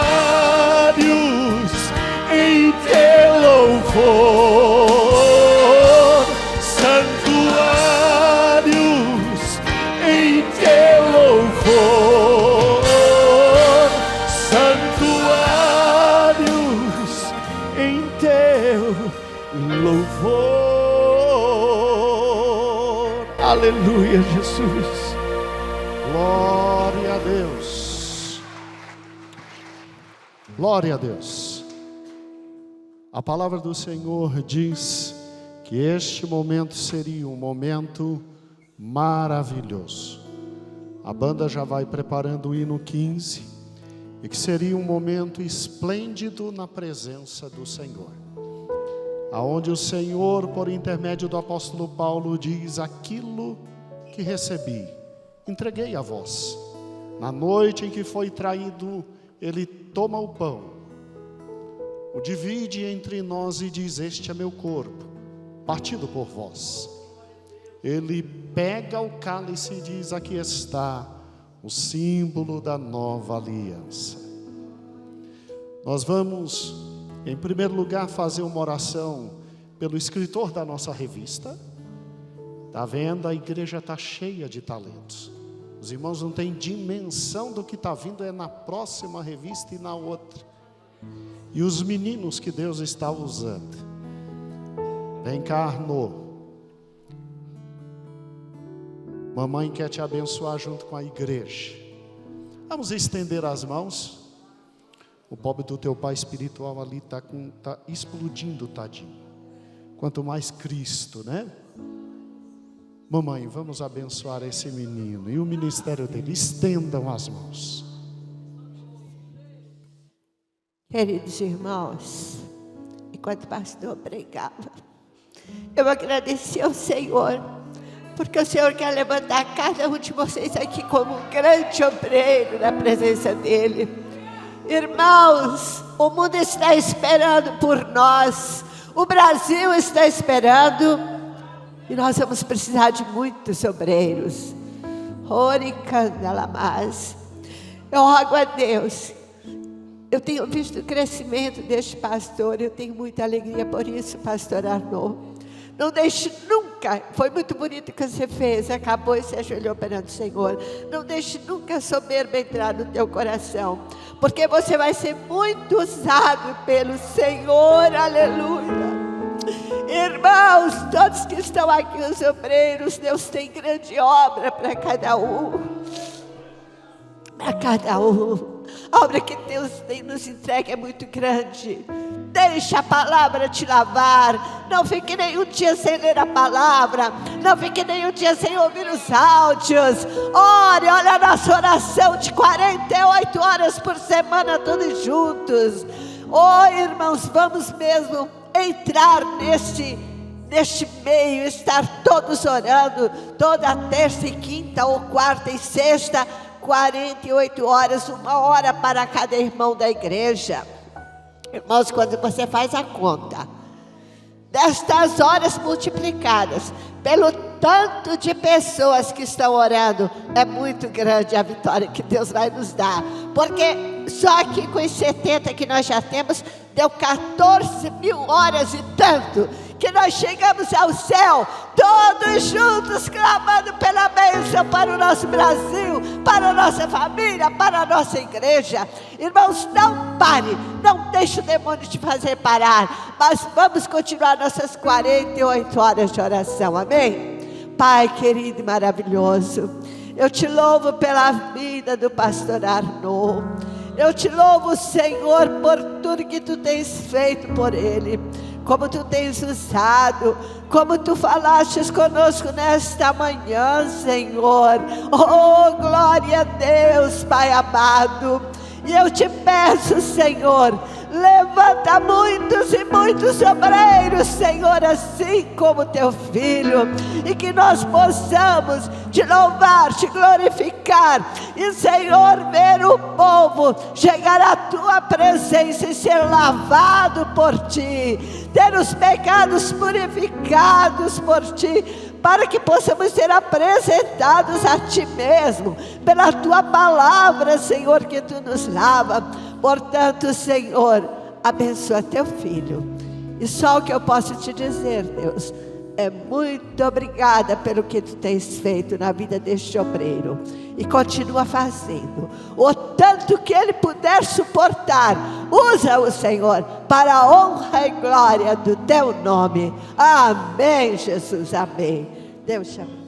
em teu louvor, santuários em teu louvor, santuários em teu louvor. Aleluia, Jesus. Glória a Deus. Glória a Deus. A palavra do Senhor diz que este momento seria um momento maravilhoso. A banda já vai preparando o hino 15, e que seria um momento esplêndido na presença do Senhor, aonde o Senhor, por intermédio do apóstolo Paulo, diz: aquilo que recebi, entreguei a vós. Na noite em que foi traído, ele toma o pão, o divide entre nós e diz: este é meu corpo, partido por vós. ele pega o cálice e diz: aqui está o símbolo da nova aliança. Nós vamos, em primeiro lugar, fazer uma oração pelo escritor da nossa revista. Está vendo? A igreja está cheia de talentos. Os irmãos não têm dimensão do que está vindo na próxima revista e na outra. E os meninos que Deus está usando. Vem cá, Arnô. Mamãe quer te abençoar junto com a igreja. Vamos estender as mãos. O pobre do teu pai espiritual ali está explodindo, tadinho. Quanto mais Cristo, né? Mamãe, vamos abençoar esse menino e o ministério dele. Estendam as mãos. Queridos irmãos, enquanto o pastor pregava, eu agradeci ao Senhor, porque o Senhor quer levantar cada um de vocês aqui como um grande obreiro na presença dEle. Irmãos, o mundo está esperando por nós, o Brasil está esperando, e nós vamos precisar de muitos obreiros. Eu rogo a Deus. Eu tenho visto o crescimento deste pastor, eu tenho muita alegria por isso, pastor Arnô. Não deixe nunca, foi muito bonito o que você fez, acabou e se ajoelhou perante o Senhor. Não deixe nunca a soberba entrar no teu coração, porque você vai ser muito usado pelo Senhor, aleluia. Irmãos, todos que estão aqui, os obreiros, Deus tem grande obra para cada um. Para cada um. A obra que Deus tem nos entregue é muito grande. Deixa a palavra te lavar. Não fique nenhum dia sem ler a palavra. Não fique nenhum dia sem ouvir os áudios. Ore, olha a nossa oração de 48 horas por semana, todos juntos. Oh, irmãos, vamos mesmo entrar neste meio, estar todos orando, toda terça e quinta, ou quarta e sexta, 48 horas, 1 hora para cada irmão da igreja. Irmãos, quando você faz a conta destas horas multiplicadas pelo tanto de pessoas que estão orando, é muito grande a vitória que Deus vai nos dar. Porque só aqui com os 70 que nós já temos, deu 14 mil horas e tanto, que nós chegamos ao céu, todos juntos, clamando pela bênção para o nosso Brasil, para a nossa família, para a nossa igreja. Irmãos, não pare, não deixe o demônio te fazer parar, mas vamos continuar nossas 48 horas de oração, amém? Pai querido e maravilhoso, eu te louvo pela vida do pastor Arnô. Eu te louvo, Senhor, por tudo que tu tens feito por ele, como tu tens usado, como tu falastes conosco nesta manhã, Senhor. Oh, glória a Deus, Pai amado. E eu te peço, Senhor, levanta muitos e muitos obreiros, Senhor, assim como teu filho, e que nós possamos te louvar, te glorificar, e, Senhor, ver o povo chegar à tua presença e ser lavado por ti, ter os pecados purificados por ti, para que possamos ser apresentados a ti mesmo, pela tua palavra, Senhor, que tu nos lava. Portanto, Senhor, abençoa teu filho. E só o que eu posso te dizer, Deus, é muito obrigada pelo que tu tens feito na vida deste obreiro. E continua fazendo o tanto que ele puder suportar. Usa-o, Senhor, para a honra e glória do teu nome. Amém, Jesus, amém. Deus te abençoe.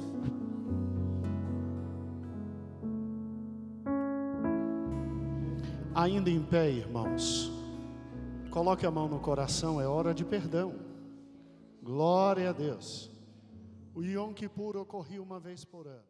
Ainda em pé, irmãos, coloque a mão no coração, é hora de perdão. Glória a Deus. O Yom Kippur ocorria uma vez por ano.